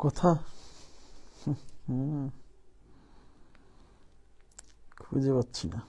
কথা খুঁজে পাচ্ছি না।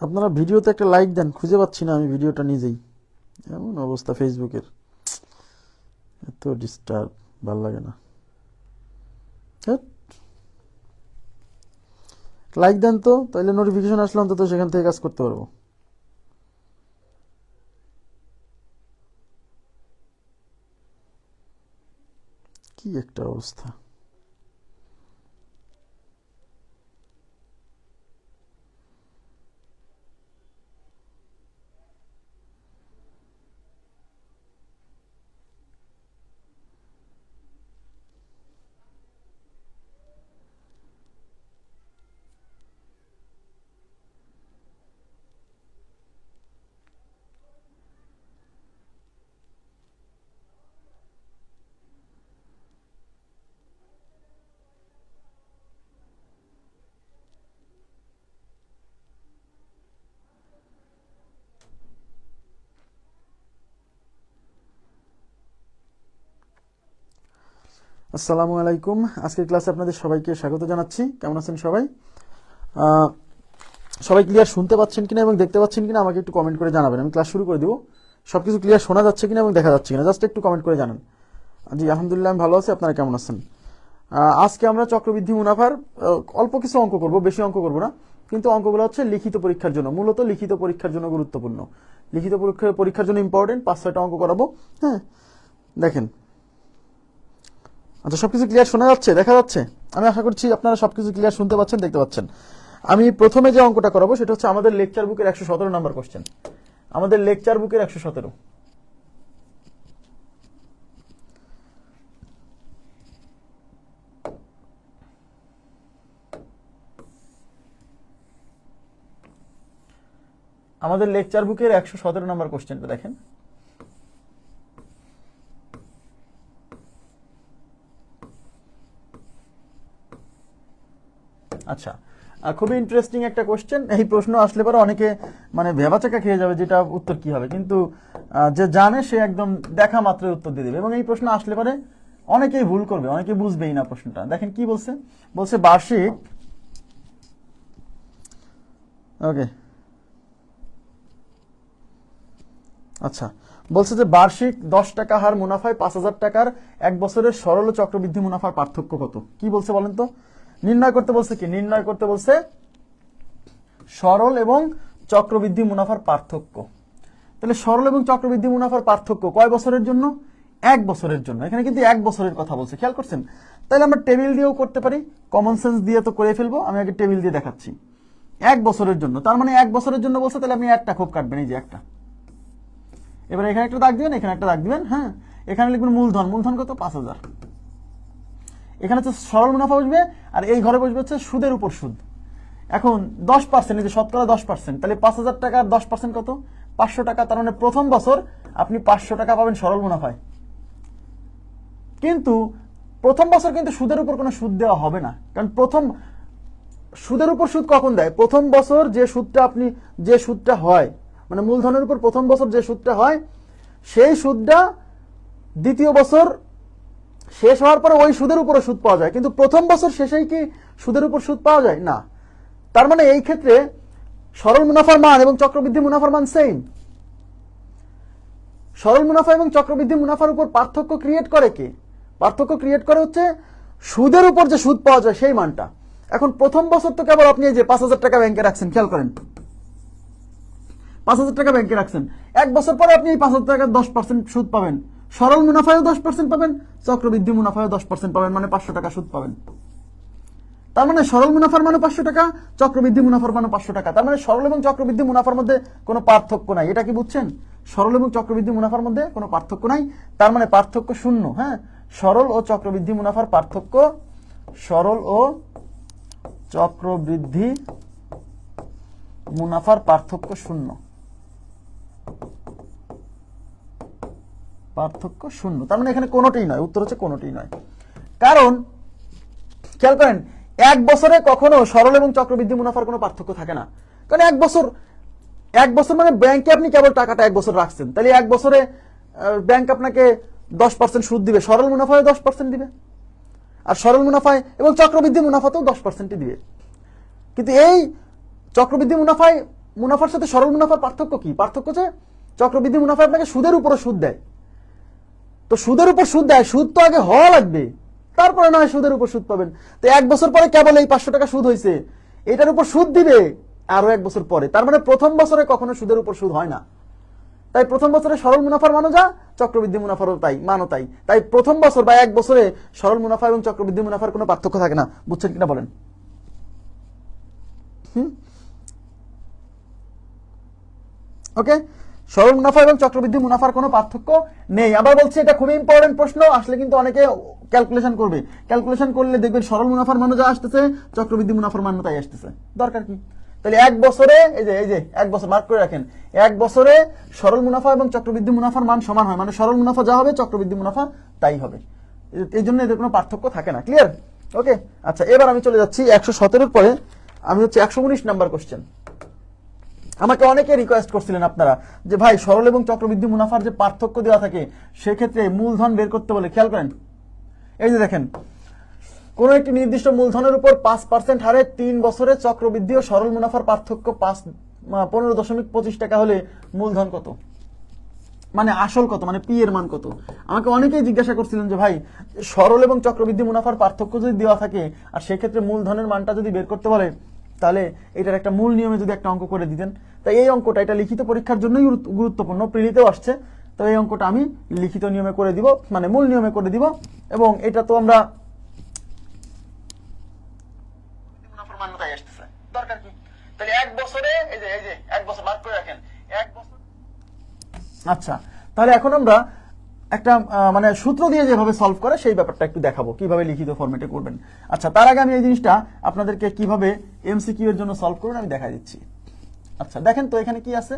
আপনারা ভিডিওতে একটা লাইক দেন, খুঁজে পাচ্ছি না আমি ভিডিওটা নিজেই। এমন অবস্থা ফেসবুকের, এত ডিস্টার্ব, ভাল লাগে না। লাইক দেন তো, তাহলে নোটিফিকেশন আসলে অন্তত সেখান থেকে কাজ করতে পারবো। কি একটা অবস্থা। আসসালামু আলাইকুম। আজকের ক্লাসে আপনাদের সবাইকে স্বাগত জানাচ্ছি। কেমন আছেন সবাই? সবাই ক্লিয়ার শুনতে পাচ্ছেন কিনা এবং দেখতে পাচ্ছেন কিনা আমাকে একটু কমেন্ট করে জানাবেন। আমি ক্লাস শুরু করে দিব। সবকিছু ক্লিয়ার শোনা যাচ্ছে কিনা এবং দেখা যাচ্ছে কিনা জাস্ট একটু কমেন্ট করে জানান। জি আলহামদুলিল্লাহ আমি ভালো আছি, আপনারা কেমন আছেন? আজকে আমরা চক্রবৃদ্ধি মুনাফার অল্প কিছু অঙ্ক করব, বেশি অঙ্ক করব না, কিন্তু অঙ্কগুলো হচ্ছে লিখিত পরীক্ষার জন্য, মূলত লিখিত পরীক্ষার জন্য গুরুত্বপূর্ণ, লিখিত পরীক্ষার জন্য ইম্পর্টেন্ট। 5-6টা অঙ্ক করাবো। হ্যাঁ দেখেন, আচ্ছা সবকিছু ক্লিয়ার শোনা যাচ্ছে, দেখা যাচ্ছে? আমি আশা করছি আপনারা সবকিছু ক্লিয়ার শুনতে পাচ্ছেন, দেখতে পাচ্ছেন। আমি প্রথমে যে অঙ্কটা করাবো সেটা হচ্ছে আমাদের লেকচার বুকের 117 নাম্বার কোশ্চেন। আমাদের লেকচার বুকের 117। আমাদের লেকচার বুকের 117 নাম্বার কোশ্চেনটা দেখেন। আচ্ছা, খুবই ইন্টারেস্টিং একটা কোশ্চেন। এই প্রশ্ন আসলে পরে অনেকে মানে ভেবাচাকা খেয়ে যাবে যেটা উত্তর কি হবে, কিন্তু যে জানে সে একদম দেখা মাত্রই উত্তর দিয়ে দেবে। এবং এই প্রশ্ন আসলে পরে অনেকেই ভুল করবে, অনেকে বুঝবেই না প্রশ্নটা। দেখেন কি বলছে, বলছে বার্ষিক, ওকে আচ্ছা, বলছে যে বার্ষিক 10 টাকা হার মুনাফায় 5,000 টাকার এক বছরের সরল ও চক্রবৃদ্ধি মুনাফার পার্থক্য কত? কি বলছে বলেন তো? নির্ণয় করতে বলছে কি? নির্ণয় করতে বলছে সরল এবং চক্রবৃদ্ধি মুনাফার পার্থক্য। তাহলে সরল এবং চক্রবৃদ্ধি মুনাফার পার্থক্য কয় বছরের জন্য? 1 বছরের জন্য। এখানে কিন্তু 1 বছরের কথা বলছে, খেয়াল করছেন? তাহলে আমরা টেবিল দিয়েও করতে পারি, কমন সেন্স দিয়ে তো করে ফেলবো। আমি আগে টেবিল দিয়ে দেখাচ্ছি। 1 বছরের জন্য, তার মানে 1 বছরের জন্য বলছে, তাহলে আপনি একটা খুব কাটবেন, এই যে একটা। এবার এখানে একটা দাগ দিবেন, এখানে একটা দাগ দিবেন। হ্যাঁ, এখানে লিখবেন মূলধন। মূলধন কত? 5,000। এখানে হচ্ছে সরল মুনাফা বসবে, আর এই ঘরে বসবে হচ্ছে সুদের উপর সুদ। এখন 10%, এই যে শতকরা 10%, তাহলে 5,000 টাকার 10% কত? 500 টাকা। তার মানে প্রথম বছর আপনি 500 টাকা পাবেন সরল মুনাফায়। কিন্তু প্রথম বছর কিন্তু সুদের উপর কোনো সুদ দেওয়া হবে না, কারণ প্রথম সুদের উপর সুদ কখন দেয়? প্রথম বছর যে সুদটা আপনি, যে সুদটা হয়, মানে মূলধনের উপর প্রথম বছর যে সুদটা হয়, সেই সুদটা দ্বিতীয় বছর শেষ হওয়ার পরে ওই সুদের উপরে সুদ পাওয়া যায়। কিন্তু প্রথম বছর শেষেই কি সুদের উপর সুদ পাওয়া যায় না? তার মানে এই ক্ষেত্রে সরল মুনাফার মান এবং চক্রবৃদ্ধি মুনাফার মান সেম। সরল মুনাফা এবং চক্রবৃদ্ধি মুনাফার উপর পার্থক্য ক্রিয়েট করে কে? পার্থক্য ক্রিয়েট করে হচ্ছে সুদের উপর যে সুদ পাওয়া যায় সেই মানটা। এখন প্রথম বছর তো কেবল আপনি এই যে 5,000 টাকা ব্যাংকে রাখছেন, খেয়াল করেন, 5,000 টাকা ব্যাংকে রাখছেন। 1 বছর পরে আপনি এই 5,000 টাকার 10% সুদ পাবেন, সরল মুনাফায়ও 10% পাবেন, চক্রবৃদ্ধি মুনাফায়ও 10% পাবেন, মানে 500 টাকা সুদ পাবেন। তার মানে সরল মুনাফার মানে 500 টাকা, চক্রবৃদ্ধি মুনাফার মানে 500 টাকা। তার মানে সরল এবং চক্রবৃদ্ধি মুনাফার মধ্যে কোনো পার্থক্য নাই। এটা কি বুঝছেন? সরল এবং চক্রবৃদ্ধি মুনাফার মধ্যে কোনো পার্থক্য নাই, তার মানে পার্থক্য শূন্য। হ্যাঁ, সরল ও চক্রবৃদ্ধি মুনাফার পার্থক্য, সরল ও চক্রবৃদ্ধি মুনাফার পার্থক্য শূন্য, পার্থক্য শূন্য। তার মানে এখানে কোনোটাই নয়, উত্তর হচ্ছে কোনোটাই নয়। কারণ খেয়াল করেন, এক বছরে কখনো সরল এবং চক্রবৃদ্ধি মুনাফার কোনো পার্থক্য থাকে না। কারণ এক বছর মানে ব্যাংকে আপনি কেবল টাকাটা এক বছর রাখছেন, তাহলে এক বছরে ব্যাংক আপনাকে 10% সুদ দিবে, সরল মুনাফায় 10% দিবে, আর সরল মুনাফায় এবং চক্রবৃদ্ধি মুনাফাতেও 10% দিবে। কিন্তু এই চক্রবৃদ্ধি মুনাফার সাথে সরল মুনাফার পার্থক্য কি? পার্থক্য যে চক্রবৃদ্ধি মুনাফা আপনাকে সুদের উপর সুদ দেয়। তো সুদের উপর সুদ দেয়, সুদ তো আগে হওয়া লাগবে, তারপরে নয় সুদের উপর সুদ পাবেন। তো এক বছর পরে কেবল এই 500 টাকা সুদ হয়েছে, এটার উপর সুদ দিবে আরো এক বছর পরে। তার মানে প্রথম বছরে কখনো সুদের উপর সুদ হয় না। তাই প্রথম বছরে সরল মুনাফার মানও যা, চক্রবৃদ্ধি মুনাফারও তাই মানও তাই। তাই প্রথম বছর বা এক বছরে সরল মুনাফা এবং চক্রবৃদ্ধি মুনাফার কোনো পার্থক্য থাকে না। বুঝছেন কিনা বলেন? ওকে, সরল মুনাফা এবং চক্রবৃদ্ধি মুনাফার কোনো পার্থক্য নেই। আবার বলছি, এটা খুবই ইম্পর্টেন্ট প্রশ্ন, আসলে কিন্তু অনেকে ক্যালকুলেশন করবে, ক্যালকুলেশন করলে দেখবেন সরল মুনাফার মান যা আসতেছে, চক্রবৃদ্ধি মুনাফার মান তাই আসতেছে। দরকার কি? তাহলে এক বছরে এই যে এক বছর মার্ক করে রাখেন, এক বছরে সরল মুনাফা এবং চক্রবৃদ্ধি মুনাফার মান সমান হয়, মানে সরল মুনাফা যা হবে চক্রবৃদ্ধি মুনাফা তাই হবে। এই জন্য এদের কোনো পার্থক্য থাকে না। ক্লিয়ার? ওকে, আচ্ছা, এবার আমি চলে যাচ্ছি 117 পরে, আমি হচ্ছে 119 নাম্বার কোশ্চেন। আমাকে অনেকে রিকোয়েস্ট করছিলেন আপনারা যে ভাই সরল এবং চক্রবৃদ্ধি মুনাফার যে পার্থক্য দেওয়া থাকে সেক্ষেত্রে মূলধন বের করতে বলে। খেয়াল করেন, এই যে দেখেন, কোন একটি নির্দিষ্ট মূলধনের উপর 5% হারে 3 বছরে চক্রবৃদ্ধি ও সরল মুনাফার পার্থক্য 15.25 টাকা হলে মূলধন কত, মানে আসল কত, মানে পি এর মান কত। আমাকে অনেকেই জিজ্ঞাসা করছিলেন যে ভাই সরল এবং চক্রবৃদ্ধি মুনাফার পার্থক্য যদি দেওয়া থাকে আর সেক্ষেত্রে মূলধনের মানটা যদি বের করতে বলে, তাহলে এটার একটা মূল নিয়মে যদি একটা অঙ্ক করে দিতেন। তাই এই অঙ্কটা, এটা লিখিত পরীক্ষার জন্যই গুরুত্বপূর্ণ, প্রিলিতেও আসছে। তো এই অঙ্কটা আমি লিখিত নিয়মে করে দিব, মানে মূল নিয়মে করে দিব। এবং এটা তো আমরা দরকার কি? তাহলে এক বছরে এই যে এক বছর মার্ক করে রাখেন, এক বছর। আচ্ছা, তাহলে এখন আমরা একটা মানে সূত্র দিয়ে যেভাবে সলভ করে সেই ব্যাপারটা একটু দেখাবো, কিভাবে লিখিত ফরম্যাটে করবেন। আচ্ছা, তার আগে আমি এই জিনিসটা আপনাদেরকে কিভাবে এমসিকিউ এর জন্য সলভ করবেন আমি দেখাই দিচ্ছি। আচ্ছা, দেখেন তো এখানে কি আছে,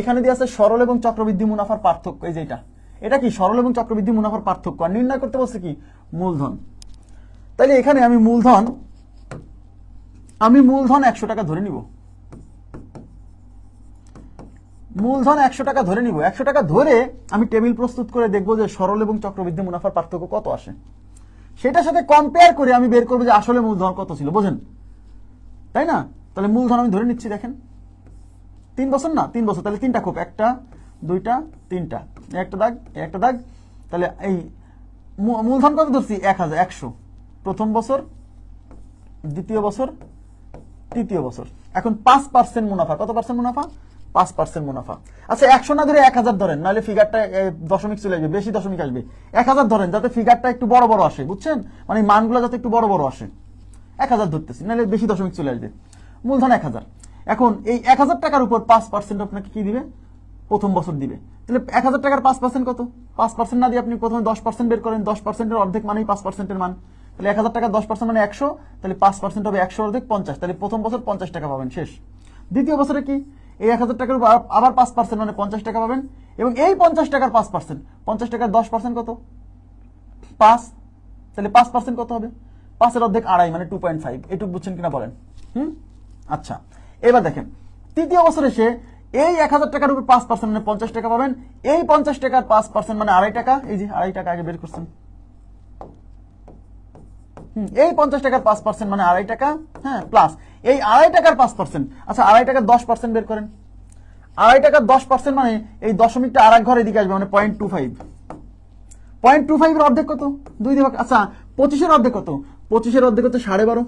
এখানে দিয়ে আছে সরল এবং চক্রবৃদ্ধি মুনাফার পার্থক্য। এই যে এটা কি সরল এবং চক্রবৃদ্ধি মুনাফার পার্থক্য, আর নির্ণয় করতে বলছে কি মূলধন। তাহলে এখানে আমি মূলধন 100 টাকা ধরে নিব, মূলধন 100 টাকা ধরে নিব। 100 টাকা ধরে আমি টেবিল প্রস্তুত করে দেখবো যে সরল এবং চক্রবৃদ্ধি মুনাফার পার্থক্য কত আসে। সেটার সাথে কম্পেয়ার করে আমি বের করবো যে আসলে মূলধন কত ছিল, বোঝেন তাই না? তাহলে মূলধন আমি ধরে নিচ্ছি, দেখেন 3 বছর না, 3 বছর, তাহলে 3টা খোপ, 1টা 2টা 3টা, একটা দাগ একটা দাগ। তাহলে এই মূলধন কত ধরছি? 100 প্রথম বছর, দ্বিতীয় বছর, তৃতীয় বছর। এখন 5% মুনাফা, কত পার্সেন্ট মুনাফা? 5% মুনাফা। আচ্ছা, 100 না ধরে 1000 ধরেন, নাহলে ফিগারটা দশমিক চলে আসবে, বেশি দশমিক আসবে। 1000 ধরেন যাতে ফিগারটা একটু বড় বড় আসে, বুঝছেন, মানে মানগুলো যাতে একটু বড় বড় আসে। 1000 ধরতেছি, নাহলে বেশি দশমিক চলে আসবে। মূলধন 1000। এখন এই 1000 টাকার উপর 5% আপনাকে কি দিবে? প্রথম বছর দিবে। তাহলে 1000 টাকার 5% কত? 5% না দিয়ে আপনি প্রথমে 10% বের করেন, 10%-এর অর্ধেক মানেই 5%-এর মান। তাহলে 1000 টাকা 10% মানে 100, তাহলে 5% হবে 100 অর্ধেক 50, তাহলে প্রথম বছর 50 টাকা পাবেন, শেষ। দ্বিতীয় বছরে কি? এই 1000 টাকার উপর আবার 5% মানে 50 টাকা পাবেন, এবং এই 50 টাকার 5%, 50 টাকার 10% কত? 5, তাহলে 5% কত হবে? 5-এর অর্ধেক আড়াই মানে 2.5। এটুকু বুঝছেন কিনা বলেন? আচ্ছা, এবার দেখেন তৃতীয় বছরে সে এই 1000 টাকার উপর 5% মানে 50 টাকা পাবেন, এই 50 টাকার 5% মানে আড়াই টাকা, এই যে আড়াই টাকা আগে বের করছেন। এই 50 টাকার 5% মানে আড়াই টাকা, হ্যাঁ, প্লাস এই আড়াই টাকার 5%। আচ্ছা, আড়াই টাকার 10% বের করেন। আড়াই টাকার 10% মানে এই দশমিকটা আর এক ঘর এদিকে আসবে, মানে 0.25। 0.25 এর অর্ধেক কত? 2 দিয়ে ভাগ। আচ্ছা, 25-এর অর্ধেক কত? 25-এর অর্ধেক হচ্ছে 12.5।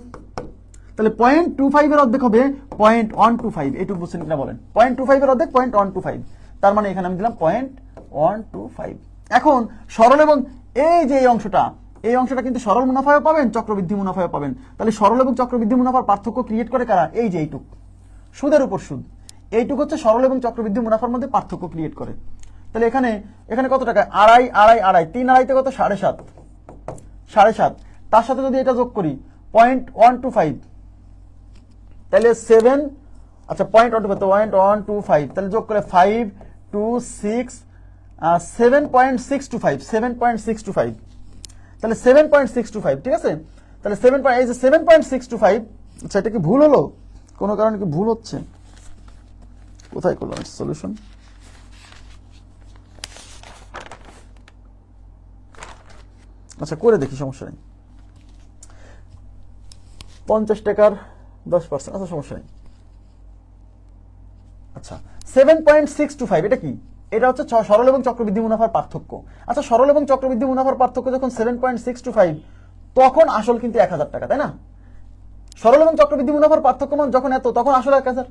তাহলে 0.25 এর অর্ধেক হবে 0.125। এইটুকু বুঝছেন কিনা বলেন? 0.25 এর অর্ধেক 0.125, তার মানে এখানে আমি দিলাম 0.125। এখন সরল এবং এই যে এই অংশটা কিন্তু সরল মুনাফায়ও পাবেন, চক্রবৃদ্ধি মুনাফায়ও পাবেন। তাহলে সরল এবং চক্রবৃদ্ধি মুনাফার পার্থক্য ক্রিয়েট করে কারা? এই যে এইটুক, সুদের উপর সুদ। এইটুক হচ্ছে সরল এবং চক্রবৃদ্ধি মুনাফার মধ্যে পার্থক্য ক্রিয়েট করে। তাহলে এখানে কত টাকা? আড়াই আড়াই আড়াই, 3 আড়াইতে কত? 7.5, 7.5। তার সাথে যদি এটা যোগ করি 0.125, তাহলে আচ্ছা পয়েন্ট 1.125, তাহলে যোগ করে 5 2 6 7.625, 7.625, তাহলে 7.625, ঠিক আছে। তাহলে 7.625, আচ্ছা এটা কি ভুল হলো? কোনো কারণে কি ভুল হচ্ছে? কোথায় করলাম সলিউশন? আচ্ছা করে দেখি, সমস্যা নেই। 50 টাকার 10%, আচ্ছা সমস্যা নেই। আচ্ছা 7.625 এটা কি? এটা হচ্ছে সরল এবং চক্রবৃদ্ধি মুনাফার পার্থক্য। আচ্ছা সরল এবং চক্রবৃদ্ধি মুনাফার পার্থক্য যখন 7.625, তখন আসল কিন্তু 1000 টাকা, তাই না? সরল এবং চক্রবৃদ্ধি মুনাফার পার্থক্য মান যখন এত, তখন আসল 1000।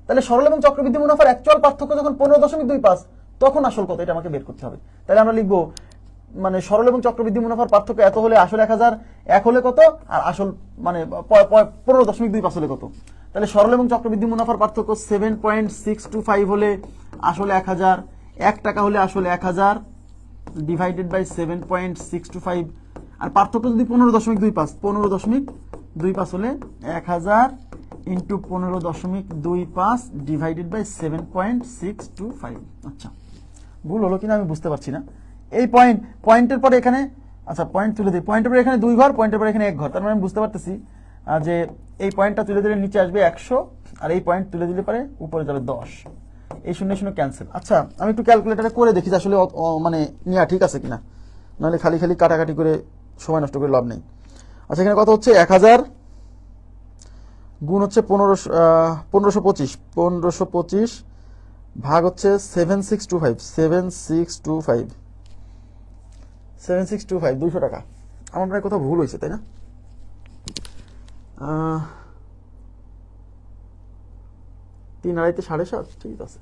তাহলে সরল এবং চক্রবৃদ্ধি মুনাফার অ্যাকচুয়াল পার্থক্য যখন 15.25, তখন আসল কত, এটা আমাকে বের করতে হবে। তাহলে আমরা লিখবো মানে সরল এবং চক্রবৃদ্ধি মুনাফার পার্থক্য এত হলে আসল 1000, এক হলে কত, আর আসল মানে 15.25 হলে কত। তাহলে সরল এবং চক্রবৃদ্ধি মুনাফার পার্থক্য 7.625 হলে আসলে 1000, 1 টাকা হলে আসলে 1000 ডিভাইডেড বাই 7.625, আর পার্থক্য যদি 15.25 হলে 1000 ইন্টু 15.25 ডিভাইডেড বাই 7.625। আচ্ছা ভুল হলো কিনা আমি বুঝতে পারছি না। এই পয়েন্টের পরে এখানে, আচ্ছা পয়েন্ট তুলে দিই, পয়েন্টের পরে এখানে 2 ঘর, পয়েন্টের পরে এখানে 1 ঘর, তার মানে আমি বুঝতে পারতেছি যে এই পয়েন্টটা তুলে দিলে নিচে আসবে 100, আর এই পয়েন্ট তুলে দিলে পরে উপরে যাবে 10, এই 0 0 ক্যান্সেল। আচ্ছা আমি একটু ক্যালকুলেটারে করে দেখি আসলে মানে নেওয়া ঠিক আছে কিনা, নাহলে খালি খালি কাটাকাটি করে সময় নষ্ট করে লাভ নেই। আচ্ছা এখানে কত হচ্ছে, 1000 গুণ হচ্ছে 1525 ভাগ হচ্ছে 7625 200 টাকা। আমার প্রায় কোথাও ভুল হয়েছে, তাই না? 3 আড়াইতে 7.5, ঠিক আছে।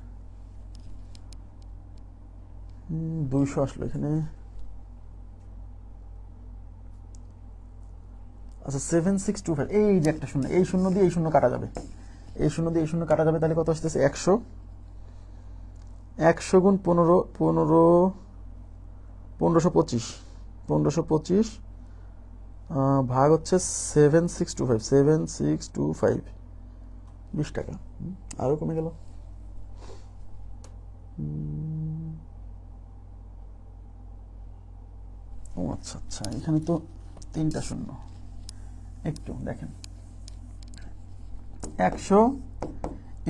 200 আসলো এখানে। আচ্ছা 7625, এই যে একটা শূন্য, এই শূন্য দিয়ে এই শূন্য কাটা যাবে, এই শূন্য দিয়ে এই শূন্য কাটা যাবে, তাহলে কত আসতেছে 100 গুণ 1525 ভাগ হচ্ছে 7625 20 টাকা। আরো কমে গেল। ও আচ্ছা আচ্ছা, এখানে তো 3টা শূন্য, একটু দেখেন। 100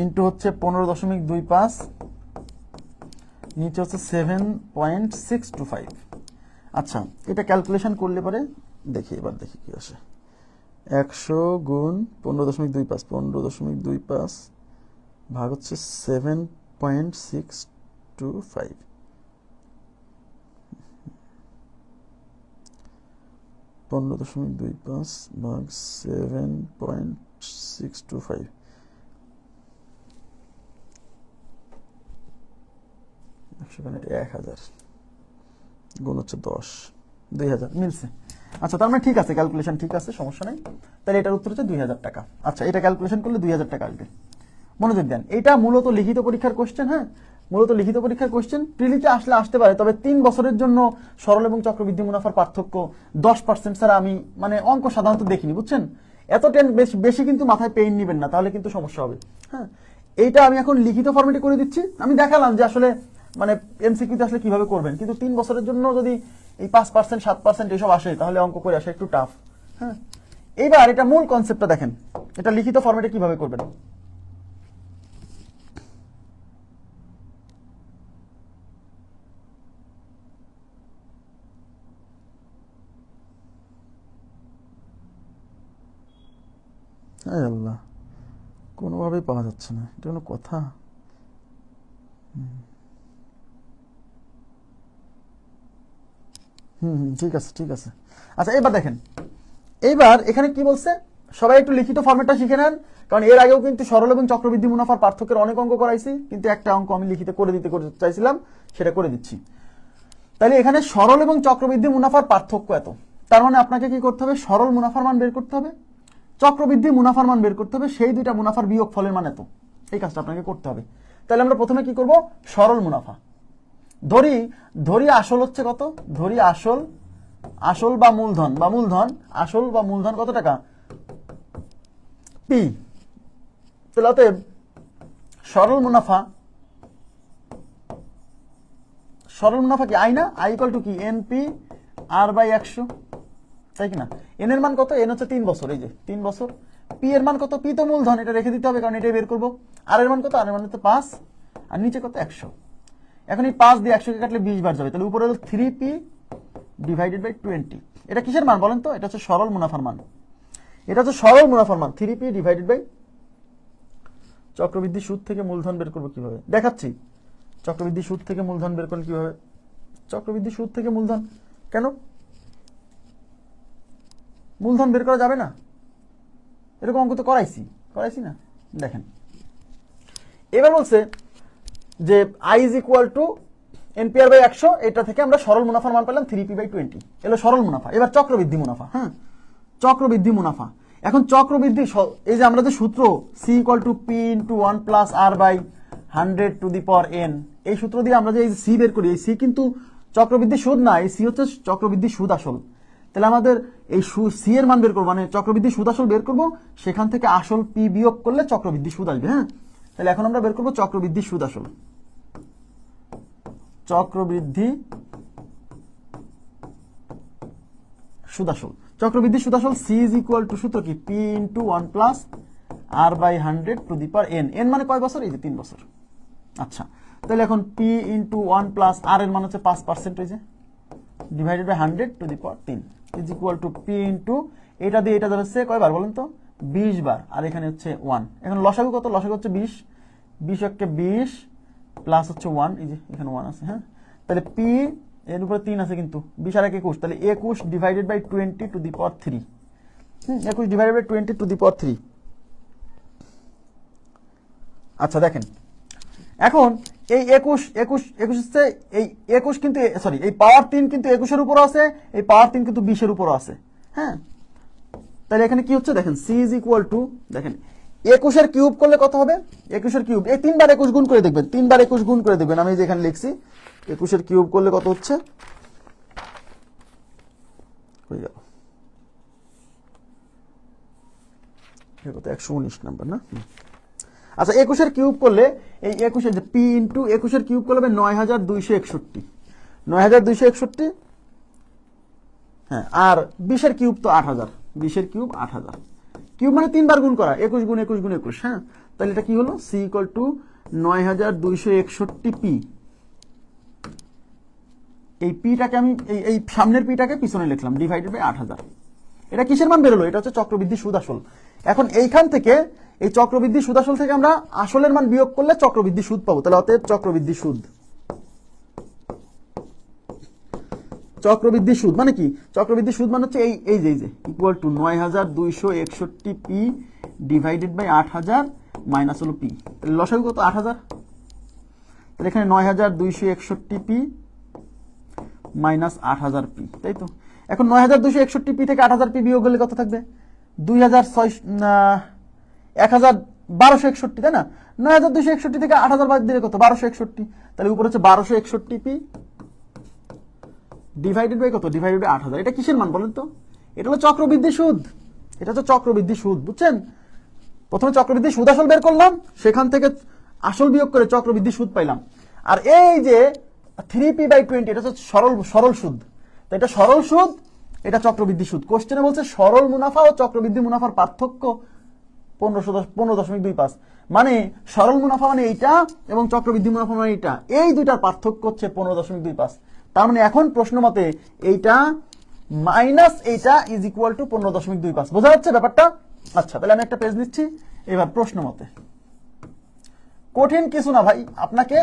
ইন্টু হচ্ছে 15.25, নিচে হচ্ছে 7.625। আচ্ছা এটা ক্যালকুলেশন করলে পরে দেখি, এবার দেখি কি আসে। 100 গুণ 15.25 ভাগ হচ্ছে 7.625, 15.25 ভাগ 7.625, সেখানে 1000 গুণ হচ্ছে 10, 2000 মিলছে। আচ্ছা তার মানে ঠিক আছে, ক্যালকুলেশন ঠিক আছে, সমস্যা নেই। তাহলে এটার উত্তর হচ্ছে 2000 টাকা। আচ্ছা এটা ক্যালকুলেশন করলে 2000 টাকা আসবে। মনোযোগ দেন, এটা মূলত লিখিত পরীক্ষার কোশ্চেন। হ্যাঁ মূলত লিখিত পরীক্ষার কোশ্চেন, প্রিলিতে আসলে আসতে পারে, তবে 3 বছরের জন্য সরল এবং চক্রবৃদ্ধি মুনাফার পার্থক্য 10% ছাড়া আমি মানে অঙ্ক সাধারণত দেখিনি, বুঝছেন? এত বেশি কিন্তু মাথায় পেইন নেবেন না, তাহলে কিন্তু সমস্যা হবে। হ্যাঁ এইটা আমি এখন লিখিত ফরম্যাটে করে দিচ্ছি, আমি দেখালাম যে আসলে মানে এমসিকিউতে আসলে কিভাবে করবেন, কিন্তু 3 বছরের জন্য যদি এই 5% 7% এসব আসে, তাহলে অঙ্ক করে আসা একটু টাফ। হ্যাঁ এইবার এটা মূল কনসেপ্টটা দেখেন, এটা লিখিত ফরম্যাটে কিভাবে করবেন। আল্লাহ, কোনোভাবেই পাওয়া যাচ্ছে না, এটা কোনো কথা? ঠিক আছে ঠিক আছে। আচ্ছা এবার দেখেন, এইবার এখানে কি বলছে, সবাই একটু লিখিত ফরম্যাটটা শিখে নেন, কারণ এর আগেও কিন্তু সরল এবং চক্রবৃদ্ধি মুনাফার পার্থক্যের অনেক অঙ্ক করাইছি, কিন্তু একটা অঙ্ক আমি লিখিত করে দিতে চাইছিলাম, সেটা করে দিচ্ছি। তাহলে এখানে সরল এবং চক্রবৃদ্ধি মুনাফার পার্থক্য এত, তার মানে আপনাকে কি করতে হবে, সরল মুনাফার মান বের করতে হবে, চক্রবৃদ্ধি মুনাফার মান বের করতে হবে, সেই দুইটা মুনাফার বিয়োগ ফলের মান এত, এই কাজটা আপনাকে করতে হবে। তাহলে আমরা প্রথমে কি করব, সরল মুনাফা ধরি আসল হচ্ছে কত, ধরি আসল বা মূলধন আসল বা মূলধন কত টাকা, পি। তাহলে অতএব সরল মুনাফা কি আই না, আই ইকুয়াল টু কি এনপি আর বাই 100, তাই কিনা? এন এর মান কত? এন হচ্ছে 3 বছর, এই যে 3 বছর। পি এর মান কত? পি তো মূলধন, এটা রেখে দিতে হবে কারণ এটাই বের করবো। আর এর মান কত? আর এর মান হচ্ছে 5, আর নিচে কত? 100। এখন এই 5 দিয়ে 100 কে কাটলে 20 বার যাবে, তাহলে উপরে হলো 3p ডিভাইডেড বাই 20। এটা কিসের মান বলেন তো? এটা হচ্ছে সরল মুনাফার মান। এটা হচ্ছে সরল মুনাফার মান, 3p ডিভাইডেড বাই চক্রবৃদ্ধি সুদ থেকে মূলধন বের করবো কিভাবে দেখাচ্ছি। চক্রবৃদ্ধি সুদ থেকে মূলধন বের করলে কিভাবে? চক্রবৃদ্ধি সুদ থেকে মূলধন কেন? মূলধন বের করা যাবে না? এরকম অঙ্ক তো করাইছি না। দেখেন এবার বলছে যে I is equal to NPR by 100, এটা থেকে আমরা সরল মুনাফার মান পেলাম 3p বাই 20, এলো সরল মুনাফা। এবার চক্রবৃদ্ধি মুনাফা, হ্যাঁ চক্রবৃদ্ধি মুনাফা। এখন চক্রবৃদ্ধি, এই যে আমরা যে সূত্র C equal to P into 1 plus R by 100 to the power N, এই সূত্র দিয়ে আমরা যে এই সি বের করি, এই সি কিন্তু চক্রবৃদ্ধি সুদ না, এই সি হচ্ছে চক্রবৃদ্ধি সুদ আসল। তাহলে আমাদের এই সি এর মান বের করবো, মানে চক্রবৃদ্ধি সুদ আসল বের করবো, সেখান থেকে আসল পি বিয়োগ করলে চক্রবৃদ্ধি সুদ আসবে। হ্যাঁ, তাহলে এখন আমরা বের করবো চক্রবৃদ্ধি সুদ আসল। চক্রবৃদ্ধি সুদ আসল, চক্রবৃদ্ধি সুদ আসল সি ইজ ইকুয়াল টু সূত্র কি P into 1 plus R by 100 to the power N. N মানে কয় বছর? এই যে 3 বছর। আচ্ছা, তাহলে এখন পি ইন্টু 1 প্লাস আর এর মান হচ্ছে 5%, এই যে divided by 100 to the power 3 is equal to P into, এটা দিয়ে এটা ধরেছে কয়বার বলেন তো? 20 বার, আর এখানে হচ্ছে 1। এখন লসাগু কত? লসাগু হচ্ছে 20, 20 একে 20 প্লাস হচ্ছে 1, এই যে এখানে 1 আছে। হ্যাঁ, তাহলে পি এর উপরে 3 আছে কিন্তু 20 আর 21, তাহলে 21 divided by 20 to the power 3। 21 divided by 20 to the power 3। আচ্ছা দেখেন, এখন এই 21 হচ্ছে এই 21 কিন্তু সরি এই পাওয়ার 3 কিন্তু 21 এর উপর আছে, এই পাওয়ার 3 কিন্তু 20 এর উপর আছে। হ্যাঁ, তাহলে এখানে কি হচ্ছে দেখেন, সি ইজ ইকুয়াল টু, দেখেন 21 এর কিউব করলে কত হবে? 21 এর কিউব, এই 3 বার 21 গুণ করে দেখবেন, 3 বার 21 গুণ করে দেখবেন। আমি যে এখানে লিখছি 21 এর কিউব করলে কত হচ্ছে? হয়ে গেল কত? 119 নাম্বার না? আচ্ছা, 21 এর কিউব করলে এই 21 এর যে পি ইন্টু 21 এর কিউব করলে হবে 9261, 9261। হ্যাঁ, আর 20 এর কিউব তো 8000, 20 এর কিউব 8000। কিউব মানে 3 বার গুণ করা, 21 গুণ 21 গুণ 21। হ্যাঁ, তাহলে এটা কি হলো? C equal to 9261 P. এই পিটাকে আমি এই সামনের পিটাকে পিছনে লিখলাম, ডিভাইডেড বাই 8000। এটা কিসের মান বেরোলো? এটা হচ্ছে চক্রবৃদ্ধি সুদ আসল। এখন এইখান থেকে এই চক্রবৃদ্ধি সুদ আসল থেকে আমরা আসলের মান বিয়োগ করলে চক্রবৃদ্ধি সুদ পাবো। তাহলে অতএব চক্রবৃদ্ধি সুদ, চক্রবৃদ্ধি সুদ মানে কি? চক্রবৃদ্ধি সুদ মানে হচ্ছে এই যে equal to 9261 P divided by 8000 minus হলো পি। তাহলে লসাগু কত? 8000। তাহলে এখানে 9261 পি মাইনাস 8000 পি, তাই তো? এখন 9261 পি থেকে 8000 পি বিয়োগ করলে কত থাকবে? 1261, তাই না? 9261 থেকে 8000 বাদ দিলে কত? 1261। তাহলে উপর হচ্ছে 1261 পি ডিভাইডেড বাই কত? Divided by 8000। এটা কিসের মান বলেন তো? এটা হলো চক্রবৃদ্ধি সুদ। এটা হচ্ছে চক্রবৃদ্ধি সুদ, বুঝছেন? প্রথমে চক্রবৃদ্ধি সুদ আসল বের করলাম, সেখান থেকে আসল বিয়োগ করে চক্রবৃদ্ধি সুদ পাইলাম। আর এই যে 3p বাই 20, এটা হচ্ছে সরল সুদ। তো এটা সরল সুদ, এটা চক্রবৃদ্ধি সুদ। কোশ্চেনে বলছে সরল মুনাফা ও চক্রবৃদ্ধি মুনাফার পার্থক্য 15.25। মানে সরল মুনাফা মানে এইটা এবং চক্রবৃদ্ধি মুনাফা মানে এইটা, এই দুইটার পার্থক্য হচ্ছে 15.25। তার মানে এখন প্রশ্ন মতে এইটা মাইনাস এইটা ইজ ইকুয়াল টু 15.25। বোঝা যাচ্ছে ব্যাপারটা? আচ্ছা, তাহলে আমি একটা পেজ নিচ্ছি। এবার প্রশ্ন মতে, কঠিন কিছু না ভাই, আপনাকে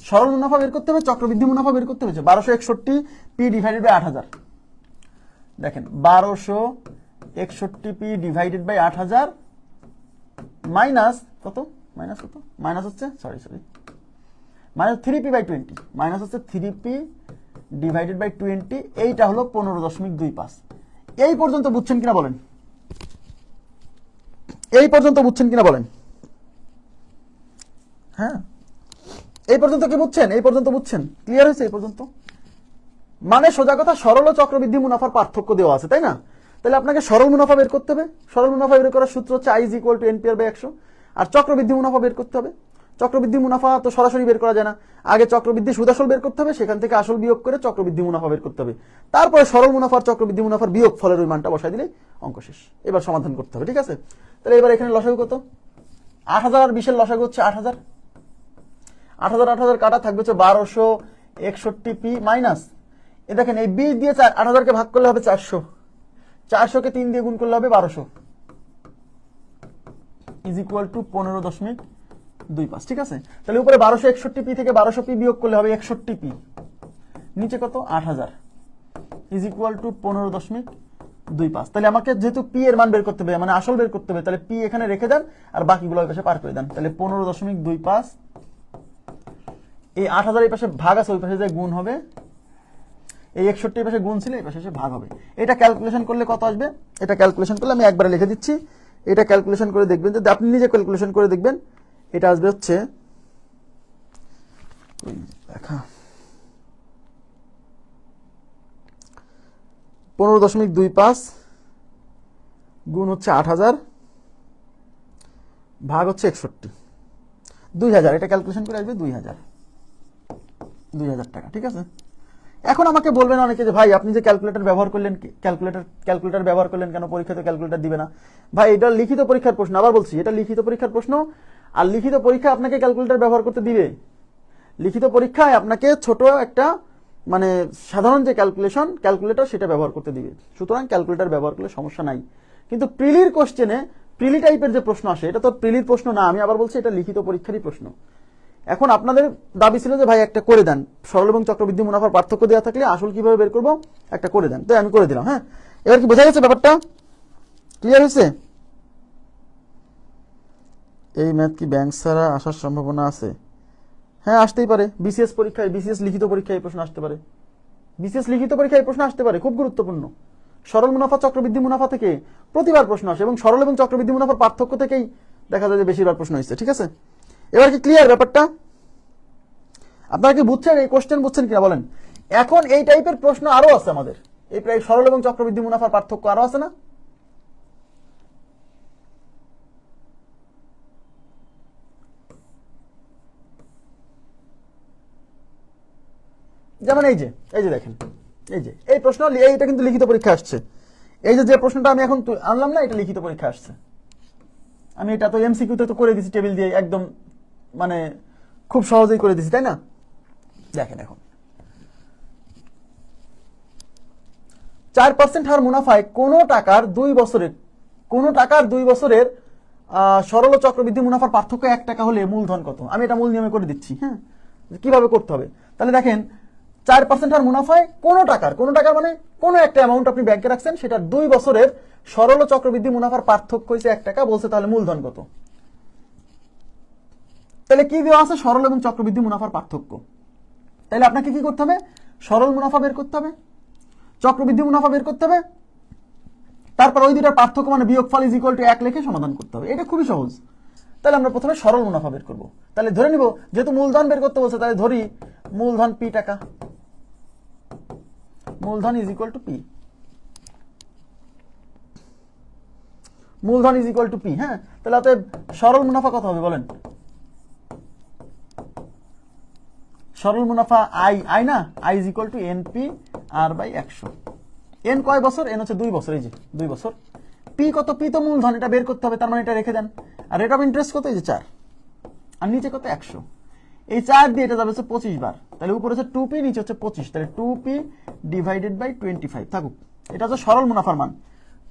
সরল মুনাফা বের করতে হবে, চক্রবৃদ্ধি মুনাফা বের করতে হয়েছে। 1261 পি ডিভাইডেড বাই 8000। দেখেন 1261 পি ডিভাইডেড বাই 8000 মাইনাস কত? মাইনাস কত? মাইনাস হচ্ছে মাইনাস 3p বাই 20, মাইনাস হচ্ছে 3p ডিভাইডেড বাই 20। এইটা হলো 15.25। এই পর্যন্ত বুঝছেন কিনা বলেন? এই পর্যন্ত বুঝছেন কিনা বলেন? হ্যাঁ, এই পর্যন্ত কি বুঝছেন? এই পর্যন্ত বুঝছেন? ক্লিয়ার হয়েছে এই পর্যন্ত? মানে সোজা কথা, সরল ও চক্রবৃদ্ধি মুনাফার পার্থক্য দেওয়া আছে, তাই না? তাহলে আপনাকে সরল মুনাফা বের করতে হবে। সরল মুনাফা বের করার সূত্র হচ্ছে I is equal to NPR by 100। আর চক্রবৃদ্ধি মুনাফা বের করতে হবে। চক্রবৃদ্ধি মুনাফা তো সরাসরি বের করা যায় না, আগে চক্রবৃদ্ধি সুদ আসল বের করতে হবে, সেখান থেকে আসল বিয়োগ করে চক্রবৃদ্ধি মুনাফা বের করতে হবে, তারপরে সরল মুনাফার চক্রবৃদ্ধি মুনাফার বিয়োগ ফলের ওই মানটা বসাই দিলেই অঙ্ক শেষ। এবার সমাধান করতে হবে, ঠিক আছে? তাহলে এবার এখানে লসাগু কত? 8000 আর 20 এর লসাগু হচ্ছে 8000। 8000 কাটা থাকবে হচ্ছে 1261 পি মাইনাস, এ দেখেন এই 20 দিয়ে 8000কে ভাগ করলে হবে 400, 400কে 3 দিয়ে গুণ করলে হবে 1200 ইজ ইকুয়াল টু 15.25, ঠিক আছে? তাহলে উপরে 1261 পি থেকে 1200 পি বিয়োগ করলে হবে 61 পি, নিচে কত? 8000 ইজ ইকুয়াল টু 15.25। তাহলে আমাকে যেহেতু পি এর মান বের করতে হবে, মানে আসল বের করতে হবে, তাহলে পি এখানে রেখে দেন আর বাকিগুলো ওই পাশে পার করে দেন। তাহলে 15.25, এই 8000 এই পাশে ভাগ আছে, ওই পাশে যে গুণ হবে, এই 61 এই পাশে গুণ ছিল, এই পাশে এসে ভাগ হবে। এটা ক্যালকুলেশন করলে কত আসবে? এটা ক্যালকুলেশন করলে আমি একবারে লিখে দিচ্ছি, এটা ক্যালকুলেশন করে দেখবেন, যদি আপনি নিজে ক্যালকুলেশন করে দেখবেন, এটা আসবে হচ্ছে 15.25 গুণ হচ্ছে 8000 ভাগ হচ্ছে 61, 2000। এটা ক্যালকুলেশন করে আসবে 2000 টাকা, ঠিক আছে? এখন আমাকে বলবেন অনেকে যে ভাই আপনি যে ক্যালকুলেটর ব্যবহার করলেন, ক্যালকুলেটর ব্যবহার করলেন কেন? পরীক্ষাতে ক্যালকুলেটর দিবে না। ভাই এটা লিখিত পরীক্ষার প্রশ্ন, আবার বলছি এটা লিখিত পরীক্ষার প্রশ্ন, আর লিখিত পরীক্ষা আপনাকে ক্যালকুলেটর ব্যবহার করতে দিবে। লিখিত পরীক্ষায় আপনাকে ছোট একটা মানে সাধারণ যে ক্যালকুলেটর সেটা ব্যবহার করতে দিবে, সুতরাং ক্যালকুলেটর ব্যবহার করলে সমস্যা নাই। কিন্তু প্রিলির কোশ্চেনে প্রিলি টাইপের যে প্রশ্ন আসে, এটা তো প্রিলির প্রশ্ন না, আমি আবার বলছি এটা লিখিত পরীক্ষারই প্রশ্ন। এখন আপনাদের দাবি ছিল যে ভাই একটা করে দেন, সরল এবং চক্রবৃদ্ধি মুনাফার পার্থক্য দেওয়া থাকলে আসল কিভাবে বের করবো একটা করে দেন, তাই আমি করে দিলাম। হ্যাঁ, এবার কি বোঝা গেছে ব্যাপারটা? ক্লিয়ার হয়েছে? এই ম্যাথ কি ব্যাংক ছাড়া আসার সম্ভাবনা আছে? হ্যাঁ, আসতেই পারে। বিসিএস পরীক্ষায়, বিসিএস লিখিত পরীক্ষায় এই প্রশ্ন আসতে পারে, বিসিএস লিখিত পরীক্ষায় এই প্রশ্ন আসতে পারে, খুব গুরুত্বপূর্ণ। সরল মুনাফা চক্রবৃদ্ধি মুনাফা থেকে প্রতিবার প্রশ্ন আসে, এবং সরল এবং চক্রবৃদ্ধি মুনাফার পার্থক্য থেকেই দেখা যায় যে বেশিরভাগ প্রশ্ন হয়েছে, ঠিক আছে? এবার কি ক্লিয়ার ব্যাপারটা? আপনারা কি বুঝছেন? এই কোশ্চেন বুঝছেন কিনা বলেন? এখন এই টাইপের প্রশ্ন আরো আছে আমাদের, এই প্রায় সরল এবং চক্রবৃদ্ধি মুনাফার পার্থক্য আরো আছে না? যেমন এই যে দেখেন, এই প্রশ্ন, এইটা কিন্তু লিখিত পরীক্ষা আসছে। এই যে প্রশ্নটা আমি এখন আনলাম না, এটা লিখিত পরীক্ষা আসছে। আমি এটা তো এমসিকিউতে তো করে দিছি টেবিল দিয়ে, একদম মানে খুব সহজেই করে দিছি, তাই না? দেখেন এখন 4% হার মুনাফায় কোন টাকার 2 বছরের সরল ও চক্রবৃদ্ধি মুনাফার পার্থক্য 1 টাকা হলে মূলধন কত? আমি এটা মূল নিয়মে করে দিচ্ছি। হ্যাঁ, কিভাবে করতে হবে? তাহলে দেখেন 4% হার মুনাফায় কোন টাকার মানে কোন একটা অ্যামাউন্ট আপনি ব্যাংকে রাখছেন, সেটা 2 বছরের সরল ও চক্রবৃদ্ধি মুনাফার পার্থক্য হয়েছে 1 টাকা বলছে, তাহলে মূলধন কত? তাহলে কি দেওয়া আছে? সরল এবং চক্রবৃদ্ধি মুনাফার পার্থক্য। তাহলে আপনাকে কি করতে হবে? সরল মুনাফা বের করতে হবে, চক্রবৃদ্ধি মুনাফা বের করতে হবে, তারপর ওই দুটার পার্থক্য মানে বিয়োগফল ইজ ইকুয়াল টু 1 লিখে সমাধান করতে হবে। এটা খুবই সহজ। তাহলে আমরা প্রথমে সরল মুনাফা বের করব। তাহলে ধরে নিব যেহেতু মূলধন বের করতে বলছে, তাহলে ধরি মূলধন পি টাকা, মূলধন ইজ ইকুয়াল টু পি, মূলধন ইজ ইকুয়াল টু পি। হ্যাঁ, তাহলে অতএব সরল মুনাফা কত হবে বলেন? সরল মুনাফা আই না, I is equal to NP R by 100। N কয় বছর? এন হচ্ছে 2 বছর, এই যে 2 বছর। পি কত? পি তো মূলধন, এটা বের করতে হবে, তার মানে এটা রেখে দেন। আর রেট অফ ইন্টারেস্ট কত? এই যে 4, আর নিচে কত? 100। এই 4 দিয়ে এটা যাবে হচ্ছে 25 বার, তাহলে উপরে হচ্ছে 2p, নিচে হচ্ছে 25, তাহলে 2p ডিভাইডেড বাই 25 থাকুক। এটা হচ্ছে সরল মুনাফার মান,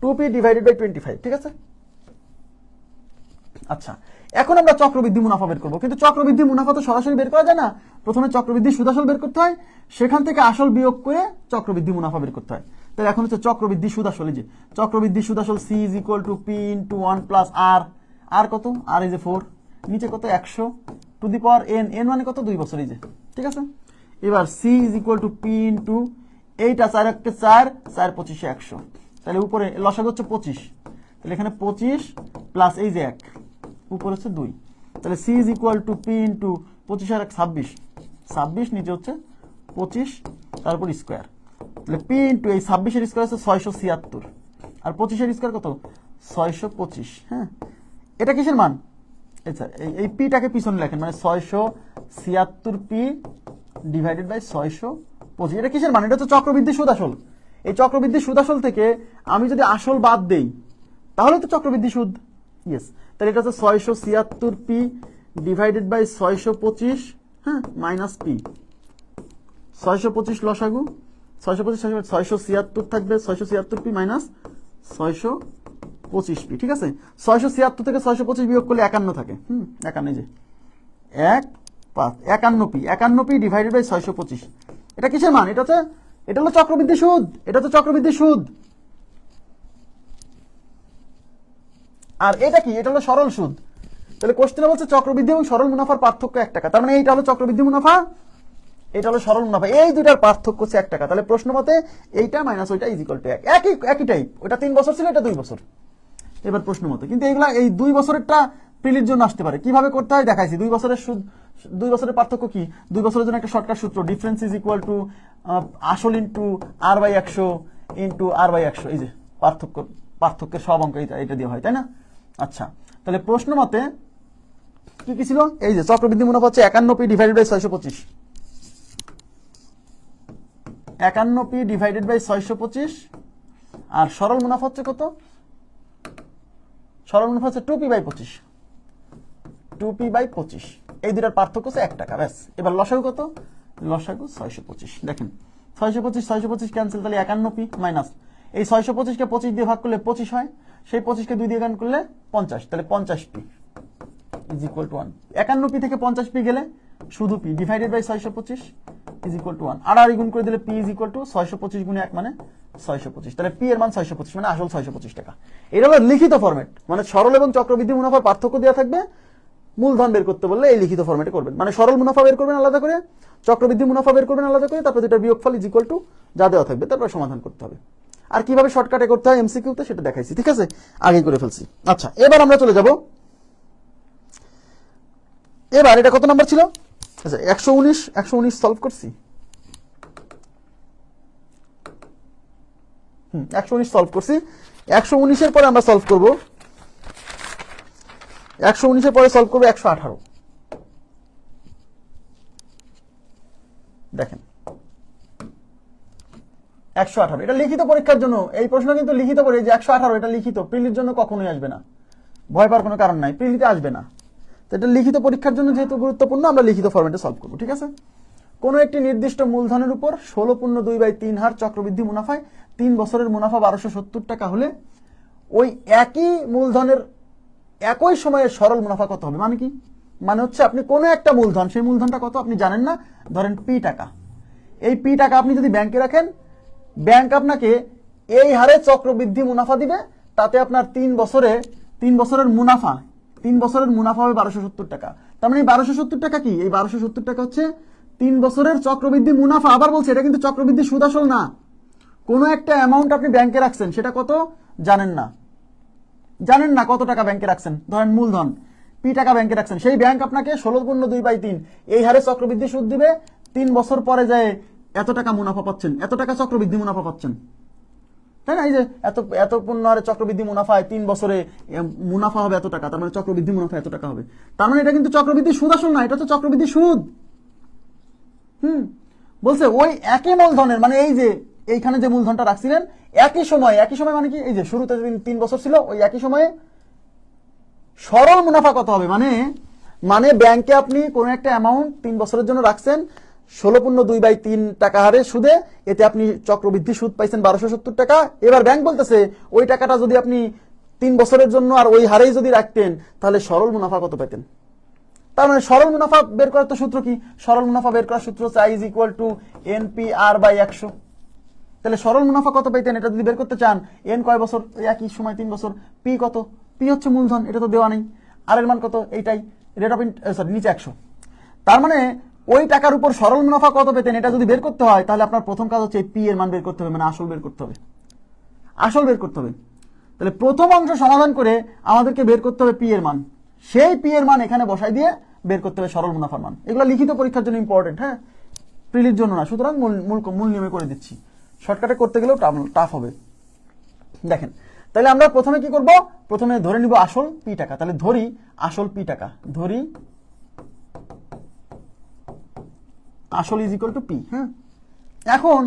2p ডিভাইডেড বাই 25, ঠিক আছে? আচ্ছা, এখন আমরা চক্রবৃদ্ধি মুনাফা বের করবো, কিন্তু চক্রবৃদ্ধি মুনাফা তো সরাসরি বের করা যায় না। প্রথমে চক্রবৃদ্ধি সুদ আসল বের করতে হয়, সেখান থেকে আসল বিয়োগ করে চক্রবৃদ্ধি মুনাফা বের করতে হয়। তাহলে এখন হচ্ছে চক্রবৃদ্ধি সুদ আসল, এই যে চক্রবৃদ্ধি সুদ আসল C is equal to P into 1 plus R, R কত? আর এই যে 4, নিচে কত? 100 to the power N, N মানে কত? 2 বছর, এই যে, ঠিক আছে? এবার C is equal to P into এইটা 4 × 4, 4 × 25 100, তাহলে উপরে লসাগু হচ্ছে 25, তাহলে এখানে 25 প্লাস এই যে 1, উপরে হচ্ছে 2, তাহলে C is equal to P into 25 আর 1 26, নিচে হচ্ছে 25, তারপর স্কোয়ার, তাহলে পি ইন্টু এই 26 এর স্কোয়ার হচ্ছে 676, আর 25 এর স্কোয়ার কত? 625। হ্যাঁ, এটা কিসের মান? আচ্ছা, এই পিটাকে পিছনে লেখেন, মানে 676 পি ডিভাইডেড বাই 625। এটা কিসের মান? এটা হচ্ছে চক্রবৃদ্ধি সুদ আসল। এই চক্রবৃদ্ধি সুদ আসল থেকে আমি যদি আসল বাদ দেই তাহলে তো চক্রবৃদ্ধি সুদ। ইয়েস, তাহলে এটা হচ্ছে 676 পি ডিভাইডেড বাই 625, হ্যাঁ, মাইনাস পি। 625 লসাগু, 676 থাকবে, 676 পি মাইনাস 625 পি। ঠিক আছে, 676 থেকে 625 বিয়োগ করলে 51 থাকে। 51, যে 51 পি, 51 পি ডিভাইডেড বাই 625। এটা কিসের মান? এটা হলো চক্রবৃদ্ধি সুদ। এটা তো চক্রবৃদ্ধি সুদ। আর এটা কি? এটা হলো সরল সুদ। তাহলে কোশ্চেনে বলছে চক্রবৃদ্ধি এবং সরল মুনাফার পার্থক্য 1 টাকা। তার মানে এইটা হলো চক্রবৃদ্ধি মুনাফা, এটা হলো সরল মুনাফা, এই দুইটার পার্থক্য হচ্ছে 1 টাকা। তাহলে প্রশ্ন মতে এইটা মাইনাস ওইটা ইজ ইকুয়াল টু 1। একই টাইপ। ওটা 3 বছর ছিল, এটা 2 বছর। এবার প্রশ্ন মতে কিন্তু এইগুলা এই 2 বছরেরটা প্রিলির জন্য আসতে পারে। কিভাবে করতে হয় দেখাইছি। 2 বছরের সুদ, 2 বছরের পার্থক্য কি? 2 বছরের জন্য একটা শর্টকাট সূত্র, ডিফারেন্স ইজ ইকুয়াল টু আসল into R by 100 into R by 100। এই যে পার্থক্যের সব অঙ্ক এটা দিয়ে হয়, তাই না? আচ্ছা, তাহলে প্রশ্ন মতে কি ছিল? এই যে চক্রবৃদ্ধি মুনাফা হচ্ছে 51 P divided by 625। 51 P divided by 625। আর সরল মুনাফা হচ্ছে কত? সরল মুনাফা হচ্ছে 2p বাই 25। 2p বাই 25, এই দুটার পার্থক্য হচ্ছে 1 টাকা। ব্যাস। এবার লসাগু কত? লসাগু 625। দেখেন 625 ক্যান্সেল, তাহলে 51p মাইনাস এই 625 কে 25 দিয়ে ভাগ করলে 25 হয়, সেই 25 কে 2 দিয়ে গান করলে 50, তাহলে 50p is equal to 1। 51p থেকে 50p গেলে শুধু p divided by 625 is equal to 1। আর গুণ করে দিলে p ইজ ইকুয়াল টু 625 গুণে 1 মানে 625। তাহলে p এর মান 625, মানে আসল 625 টাকা। এটা হলো লিখিত ফরম্যাট, মানে সরল এবং চক্রবৃদ্ধি মুনাফার পার্থক্য দেওয়া থাকবে। মূলধন বের করতে বললে এই লিখিত ফরম্যাটে করবেন, মানে সরল মুনাফা বের করবেন আলাদা করে, চক্রবৃদ্ধি মুনাফা বের করবেন আলাদা করে, তারপর দুটার বিয়োগফল ইজ ইকুয়াল টু যা দেওয়া থাকবে তারপর সমাধান করতে হবে। আর কিভাবে শর্টকাটে করতে হয় এমসিকিউতে সেটা দেখাইছি। ঠিক আছে, আগেই করে ফেলছি। আচ্ছা, এবার আমরা চলে যাব। এবার এটা কত নাম্বার ছিল? আচ্ছা, 119 সলভ করছি। 119 সলভ করছি। 119 এর পরে আমরা সলভ করব, 119 এর পরে সলভ করব 118। দেখেন 118, এটা লিখিত পরীক্ষার জন্য। এই প্রশ্ন কিন্তু লিখিত পরীক্ষা, যে 118 এটা লিখিত, প্রিলির জন্য কখনোই আসবে না। ভয় পাওয়ার কোনো কারণ নাই, প্রিলিতে আসবে না। তো এটা লিখিত পরীক্ষার জন্য যেহেতু গুরুত্বপূর্ণ, আমরা লিখিত ফরম্যাটে সলভ করব। ঠিক আছে, কোন একটি নির্দিষ্ট মূলধনের উপর 16.2/3 হার চক্রবৃদ্ধি মুনাফায় 3 বছরের মুনাফা 1270 টাকা হলে ওই একই মূলধনের একই সময়ে সরল মুনাফা কত হবে? মানে কি? মানে হচ্ছে আপনি কোনো একটা মূলধন, সেই মূলধনটা কত আপনি জানেন না, ধরেন পি টাকা। এই পি টাকা আপনি যদি ব্যাংকে রাখেন, ব্যাংক আপনাকে এই হারে চক্রবৃদ্ধি মুনাফা দিবে, তাতে আপনার 3 বছরের মুনাফা 3 বছরের মুনাফা হবে 1270 টাকা। তার মানে এই 1270 টাকা কি? এই 1270 টাকা হচ্ছে 3 বছরের চক্রবৃদ্ধি মুনাফা। আবার বলছে এটা কিন্তু চক্রবৃদ্ধি সুদ আসল না। কোনো একটা অ্যামাউন্ট আপনি ব্যাংকে রাখছেন, সেটা কত জানেন না কত টাকা ব্যাংকে রাখছেন, ধরেন মূলধন পি টাকা ব্যাংকে রাখছেন, সেই ব্যাংক আপনাকে 16.2/3 এই হারে চক্রবৃদ্ধি সুদ দিবে। 3 বছর পরে যায় এত টাকা মুনাফা পাচ্ছেন, এত টাকা চক্রবৃদ্ধি মুনাফা পাচ্ছেন, তাই না? এই যে এত পূর্ণ হারে চক্রবৃদ্ধি মুনাফায় 3 বছরে মুনাফা হবে এত টাকা, তার মানে চক্রবৃদ্ধি মুনাফা এত টাকা হবে। তার মানে এটা কিন্তু চক্রবৃদ্ধি সুদ আসল না, এটা তো চক্রবৃদ্ধি সুদ। বলছে ওই একই মূলধনের, মানে এই যে এইখানে যে মূলধনটা রাখছিলেন একই সময় মানে কি? এই যে শুরুতে 3 বছর ছিল, ওই একই সময়ে সরল মুনাফা কত হবে? মানে ব্যাংকে আপনি কোন একটা অ্যামাউন্ট 3 বছরের জন্য রাখছেন 16.2/3 টাকা হারে সুদে, এতে আপনি চক্রবৃদ্ধি সুদ পাইছেন 1270 টাকা। এবার ব্যাংক বলতেছে ওই টাকাটা যদি আপনি 3 বছরের জন্য আর ওই হারেই যদি রাখতেন, তাহলে সরল মুনাফা কত পেতেন? তার মানে সরল মুনাফা বের করার তো সূত্র কি? সরল মুনাফা বের করার সূত্র হচ্ছে I = NPR/100। তাহলে সরল মুনাফা কত পেতেন এটা যদি বের করতে চান, এন কয় বছর? একই সময় 3 বছর। পি কত? পি হচ্ছে মূলধন, এটা তো দেওয়া নেই। আর এর মান কত? এইটাই, রেট অফ নিচে 100। তার মানে ওই টাকার উপর সরল মুনাফা কত পেতেন এটা যদি বের করতে হয়, তাহলে আপনার প্রথম কাজ হচ্ছে পি এর মান বের করতে হবে, মানে আসল বের করতে হবে। তাহলে প্রথম অংশ সমাধান করে আমাদেরকে বের করতে হবে পি এর মান। সেই পি এর মান এখানে বসাই দিয়ে বের করতে হবে সরল মুনাফার মান। এগুলো লিখিত পরীক্ষার জন্য ইম্পর্টেন্ট, হ্যাঁ, প্রিলির জন্য না। সুতরাং মূল নিয়মে করে দিচ্ছি, শর্টকাটে করতে গেলেও টাফ হবে। দেখেন তাহলে আমরা প্রথমে কি করব, প্রথমে ধরে নিব আসল পি টাকা। তাহলে ধরি আসল পি টাকা, ধরি আসল ইজ ইকুয়াল টু পি। হ্যাঁ, এখন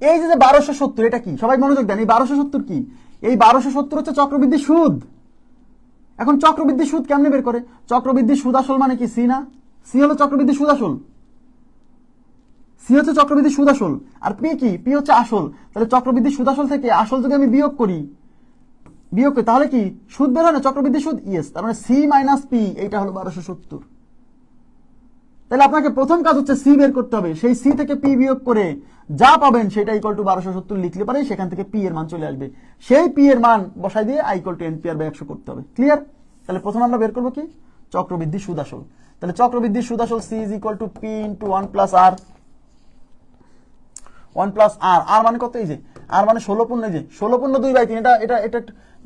এই যে 1270 এটা কি, সবাই মনোযোগ দেন। এই 1270 কি, এই 1270 হচ্ছে চক্রবৃদ্ধি সুদ। এখন চক্রবৃদ্ধি সুদ কেমনে বের করে, চক্রবৃদ্ধি সুদ আসল মানে কি, সি না, সি হলো চক্রবৃদ্ধি সুদ আসল, সি হচ্ছে চক্রবৃদ্ধি সুদ আসল, আর পি কি, পি হচ্ছে আসল। তাহলে চক্রবৃদ্ধি সুদ আসল থেকে আসল যদি আমি বিয়োগ করি তাহলে কি সুদ বের হয় না, চক্রবৃদ্ধি সুদ, ইয়েস। তার মানে সি মাইনাস পি, এইটা হলো 1270। তাহলে আপনাকে প্রথম কাজ হচ্ছে সি বের করতে হবে, সেই সি থেকে পি বিয়োগ করে যা পাবেন সেটা ইকুয়াল টু 1270 লিখলে পারে, সেখান থেকে পি এর মান চলে আসবে। সেই পি এর মান বসাই দিয়ে I equal to NPR by 100 করতে হবে। ক্লিয়ার? তাহলে প্রথমে আমরা বের করবো কি, চক্রবৃদ্ধি সুদ আসল। তাহলে চক্রবৃদ্ধি সুদ আসল C is equal to P into 1 plus R, 1 plus R, R মানে কত, এই যে আর মানে 16 পূর্ণ, এই যে 16 পূর্ণ 2/3। এটা এটা এটা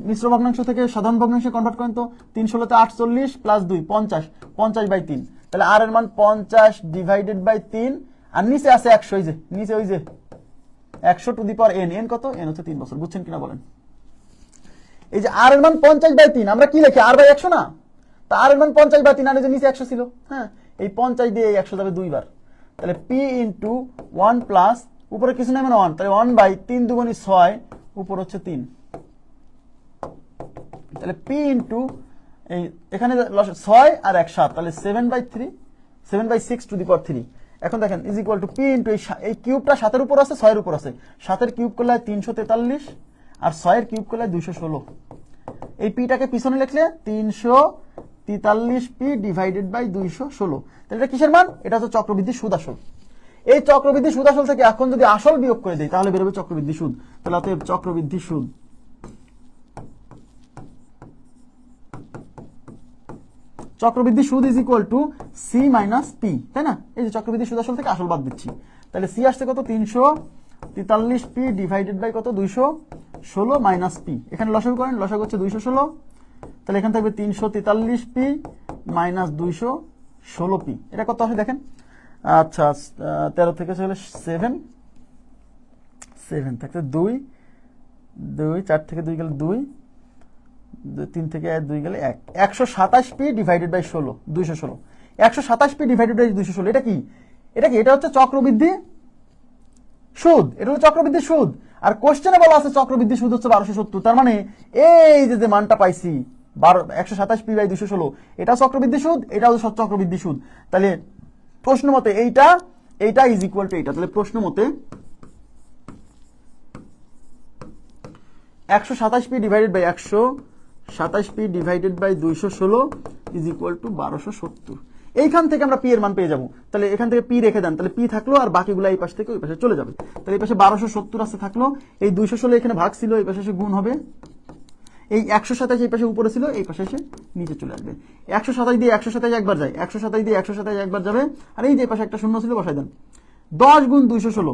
মিশ্র ভগ্নাংশ থেকে সাধারণ ভগ্নাংশে কনভার্ট করেন তো, 3 16 48 প্লাস 2 50, 50/3। তাহলে আর এর মান 50 ডিভাইডেড বাই 3, আর নিচে আছে 100, এই যে নিচে ওই যে 100 to the power N, N কত, এন হচ্ছে 3 বছর। বুঝছেন কিনা বলেন? এই যে আর এর মান 50/3, আমরা কি লিখি, আর বাই 100 না, তা আর এর মান 50/3, আর এই যে নিচে 100 ছিল। হ্যাঁ, এই 50 দিয়ে এই 100 যাবে 2 বার। তাহলে পি ইন্টু 1 প্লাস, উপরে কিছু নেই মানে 1, তাহলে 1/3 দুগুণী 6, উপর হচ্ছে 3। তাহলে পি ইন্টু এই এখানে 6 আর 1 7, তাহলে 7/3, 7/6 টু দি পাওয়ার 3। এখন দেখেন is equal to P into এই কিউবটা 7 এর উপর আছে, 6 এর উপর আছে, 7 এর কিউব করলে 343, আর 6 এর কিউব করলে 216। এই পিটাকে পিছনে লিখলে 343 পি ডিভাইডেড বাই 216। তাহলে এটা কিসের মান, এটা হচ্ছে চক্রবৃদ্ধি সুদ আসল। এই চক্রবৃদ্ধি সুদ আসল থেকে এখন যদি আসল বিয়োগ করে দেই তাহলে বেরোবে চক্রবৃদ্ধি সুদ। তাহলে অতএব চক্রবৃদ্ধি সুদ চক্রবৃদ্ধি সুদ is equal to C minus P, তাই না? এই যে চক্রবৃদ্ধি সুদ আসল থেকে আসল বাদ দিচ্ছি, তাহলে সি আসছে কত, 343 পি ডিভাইডেড বাই কত, 216 মাইনাস পি। এখানে লসাগু করেন, লসাগু হচ্ছে 216, তাহলে এখানে থাকবে 343 পি মাইনাস 216 পি। এটা কত আসে দেখেন, আচ্ছা 13 থেকে চলে 7, 7 থাকছে 2, 4 থেকে 2 গেলে 2, 3 থেকে 2 গেলে 1, 127 P divided by 16, 216, 127 P divided by 216। এটা কি, এটা কি, এটা হচ্ছে চক্রবৃদ্ধি সুদ, এটা হলো চক্রবৃদ্ধি সুদ। আর কোশ্চেনে বলা আছে চক্রবৃদ্ধি সুদ হচ্ছে 1270, তার মানে এই যে মানটা পাইছি 127 পি বাই 216, এটা চক্রবৃদ্ধি সুদ, এটা হচ্ছে চক্রবৃদ্ধি সুদ। তাহলে প্রশ্ন মতে এইটা ইজ ইকুয়াল টু এইটা। তাহলে প্রশ্ন মতে 127 P divided by 127 P divided by 216 is equal to 1270। এইখান থেকে আমরা পি এর মান পেয়ে যাবো। তাহলে এখান থেকে পি রেখে দেন, তাহলে পি থাকলো, আর বাকিগুলো এই পাশ থেকে ওই পাশে চলে যাবে। তাহলে এই পাশে 1270 আছে থাকলো, এই 216 এখানে ভাগ ছিল, এই পাশে এসে গুণ হবে, এই 127 এই পাশে উপরে ছিল, এই পাশে এসে নিচে চলে আসবে। 127 দিয়ে 127 একবার যায়, 127 দিয়ে 127 একবার যাবে, আর এই যে পাশে একটা শূন্য ছিল বসাই দেন। 10 গুণ 216,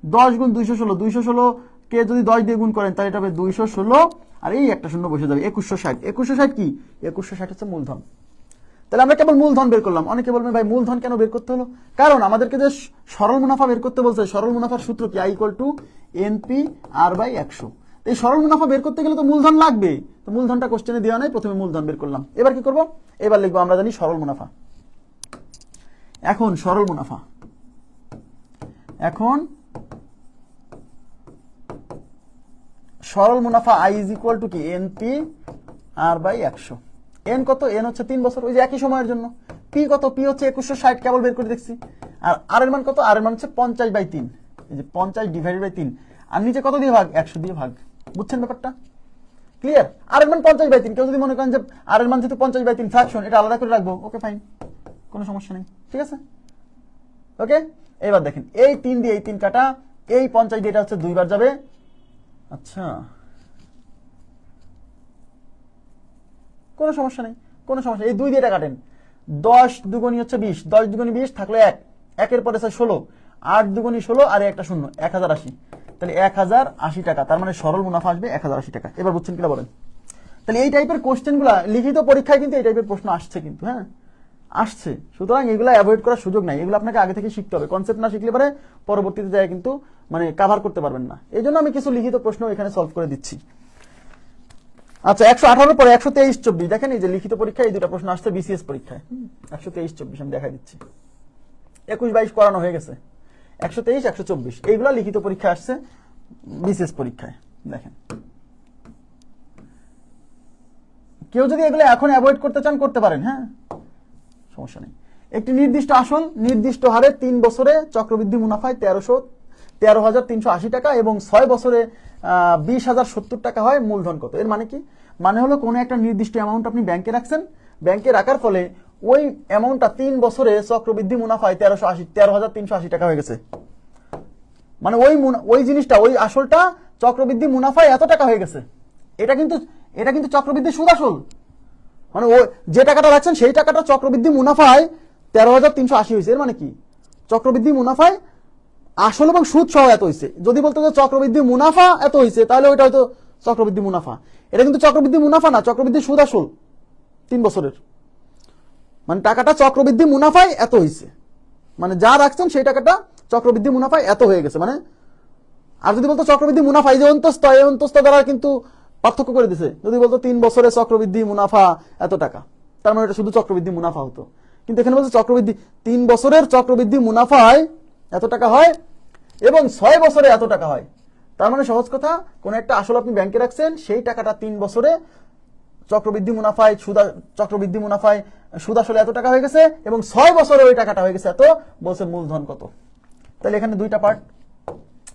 10 গুণ 216, 216 কে যদি 10 দিয়ে গুণ করেন তাহলে এটা হবে 216, আর এই একটা শূন্য বসে যাবে 2160। 2160 কি, 2160 হচ্ছে মূলধন। তাহলে আমরা কেবল মূলধন বের করলাম। অনেকে বলবেন ভাই মূলধন কেন বের করতে হলো, কারণ আমাদেরকে যে সরল মুনাফা বের করতে বলছে, সরল মুনাফার সূত্র কি, I equal to NP R by 100। এই সরল মুনাফা বের করতে গেলে তো মূলধন লাগবে, তো মূলধনটা কোশ্চেনে দেওয়া নাই, প্রথমে মূলধন বের করলাম। এবার কি করব, এবার লিখবো, আমরা জানি সরল মুনাফা। এখন সরল মুনাফা, এখন সরল মুনাফা আই ইজ ইকুয়াল টু কি, এনপি আর বাই 100। এন কত, এন হচ্ছে 3 বছর, ওই যে একই সময়ের জন্য। পি কত, পি হচ্ছে 2160, কেবল বের করে দেখছি। আর আর এর মান কত, আর এর মান হচ্ছে 50/3, এই যে 50 ডিভাইডেড বাই 3, আর নিচে কত দিয়ে ভাগ, 100 দিয়ে ভাগ। বুঝছেন ব্যাপারটা? ক্লিয়ার? আর এর মান 50/3, কেউ যদি মনে করেন যে আর এর মান যেহেতু 50/3 ফ্র্যাকশন, এটা আলাদা করে রাখবো, ওকে ফাইন, কোনো সমস্যা নেই, ঠিক আছে, ওকে। এবার দেখেন এই 3 দিয়ে এই 3 কাটা, এই 50 দিয়ে এটা হচ্ছে 2 বার যাবে। আচ্ছা, কোনো সমস্যা নেই, কোনো সমস্যা, এই 2 দিয়ে এটা কাটেন। 10 দুগুণী হচ্ছে 20, 10 দুগুণী 20 থাকলো 1, একের পরে 16, 8 দুগুণী 16, আর একটা শূন্য, 1080। তাহলে 1080 টাকা, তার মানে সরল মুনাফা আসবে 1080 টাকা। এবার বুঝছেন কিনা বলেন? তাহলে এই টাইপের কোশ্চেনগুলো লিখিত পরীক্ষায় কিন্তু এই টাইপের প্রশ্ন আসছে কিন্তু, হ্যাঁ আসছে। সুতরাং এগুলো অ্যাভয়েড করার সুযোগ নাই, এগুলো আপনাকে আগে থেকে শিখতে হবে। কনসেপ্ট না শিখলে পরে পরবর্তীতে যায় কিন্তু মানে কভার করতে পারবেন না। এই জন্য আমি কিছু লিখিত প্রশ্ন এখানে সলভ করে দিচ্ছি। আচ্ছা 118 পরে 123-24 দেখেন, এই যে লিখিত পরীক্ষায় এই দুটো প্রশ্ন আসছে বিসিএস পরীক্ষায়। 123-24 আমি দেখাই দিচ্ছি। 21-22 করানো হয়ে গেছে, 123-124 এইগুলা লিখিত পরীক্ষা আসছে বিসিএস পরীক্ষায়। দেখেন, কেউ যদি এগুলো এখন অ্যাভয়েড করতে চান করতে পারেন, হ্যাঁ সমস্যা নেই। একটি নির্দিষ্ট আসল নির্দিষ্ট হারে 3 বছরে চক্রবৃদ্ধি মুনাফায় 13,380 টাকা এবং 6 বছরে 20,070 টাকা হয়, মূলধন কত? এর মানে কি? মানে হলো কোনো একটা নির্দিষ্ট অ্যামাউন্ট আপনি ব্যাংকে রাখছেন, ব্যাংকে রাখার ফলে ওই অ্যামাউন্টটা 3 বছরে চক্রবৃদ্ধি মুনাফায় 13,380 টাকা হয়ে গেছে। মানে ওই জিনিসটা, ওই আসলটা চক্রবৃদ্ধি মুনাফায় এত টাকা হয়ে গেছে। এটা কিন্তু চক্রবৃদ্ধি সুদ আসল। মানে ও যে টাকাটা রাখছেন সেই টাকাটা চক্রবৃদ্ধি মুনাফায় 13,380 হয়েছে। এর মানে কি? চক্রবৃদ্ধি মুনাফায় আসল এবং সুদ সহ এত হয়েছে। যদি বলতো যে চক্রবৃদ্ধি মুনাফা এত হয়েছে, তাহলে ওইটা হয়তো চক্রবৃদ্ধি মুনাফা। এটা কিন্তু চক্রবৃদ্ধি মুনাফা না, চক্রবৃদ্ধি সুদ আসল 3 বছরের। মানে টাকাটা চক্রবৃদ্ধি মুনাফায় এত হয়েছে, মানে যা রাখছেন সেই টাকাটা চক্রবৃদ্ধি মুনাফায় এত হয়ে গেছে। মানে আর যদি বলতো চক্রবৃদ্ধি মুনাফা, এই যে অন্তস্থ, এই অন্তস্থ দ্বারা কিন্তু পার্থক্য করে দিছে। যদি বলতো 3 বছরে চক্রবৃদ্ধি মুনাফা এত টাকা, তার মানে এটা শুধু চক্রবৃদ্ধি মুনাফা হতো। কিন্তু এখানে বলছে চক্রবৃদ্ধি 3 বছরের চক্রবৃদ্ধি মুনাফায় এত টাকা হয় এবং 6 বছরে এত টাকা হয়। তার মানে সহজ কথা, কোন একটা আসল আপনি ব্যাংকে রাখছেন, সেই টাকাটা 3 বছরে চক্রবৃদ্ধি মুনাফায় সুদ আসলে এত টাকা হয়ে গেছে এবং 6 বছরে ওই টাকাটা হয়ে গেছে এত। বলছে মূলধন কত? তাহলে এখানে দুইটা পার্ট।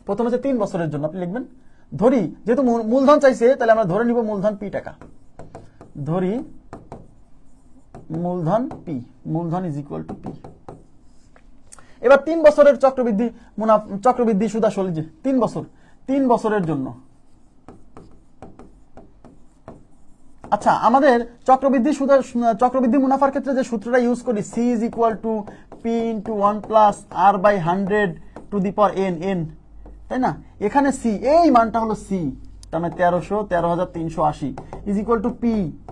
প্রথম হচ্ছে 3 বছরের জন্য আপনি লিখবেন, ধরি যেহেতু মূলধন চাইছে তাহলে আমরা ধরে নিব মূলধন পি টাকা। ধরি মূলধন পি, মূলধন ইজ ইকুয়াল টু পি। এবার 3 বছরের চক্রবৃদ্ধি সুদ আসল, যে 3 বছরের জন্য। আচ্ছা, আমাদের চক্রবৃদ্ধি মুনাফার ক্ষেত্রে যে সূত্রটা ইউজ করি, C is equal to P into 1 plus R by 100 to the power N, তাই না? এখানে সি, এই মানটা হলো সি, তার মানে 13,380 ইজ ইকুয়াল টু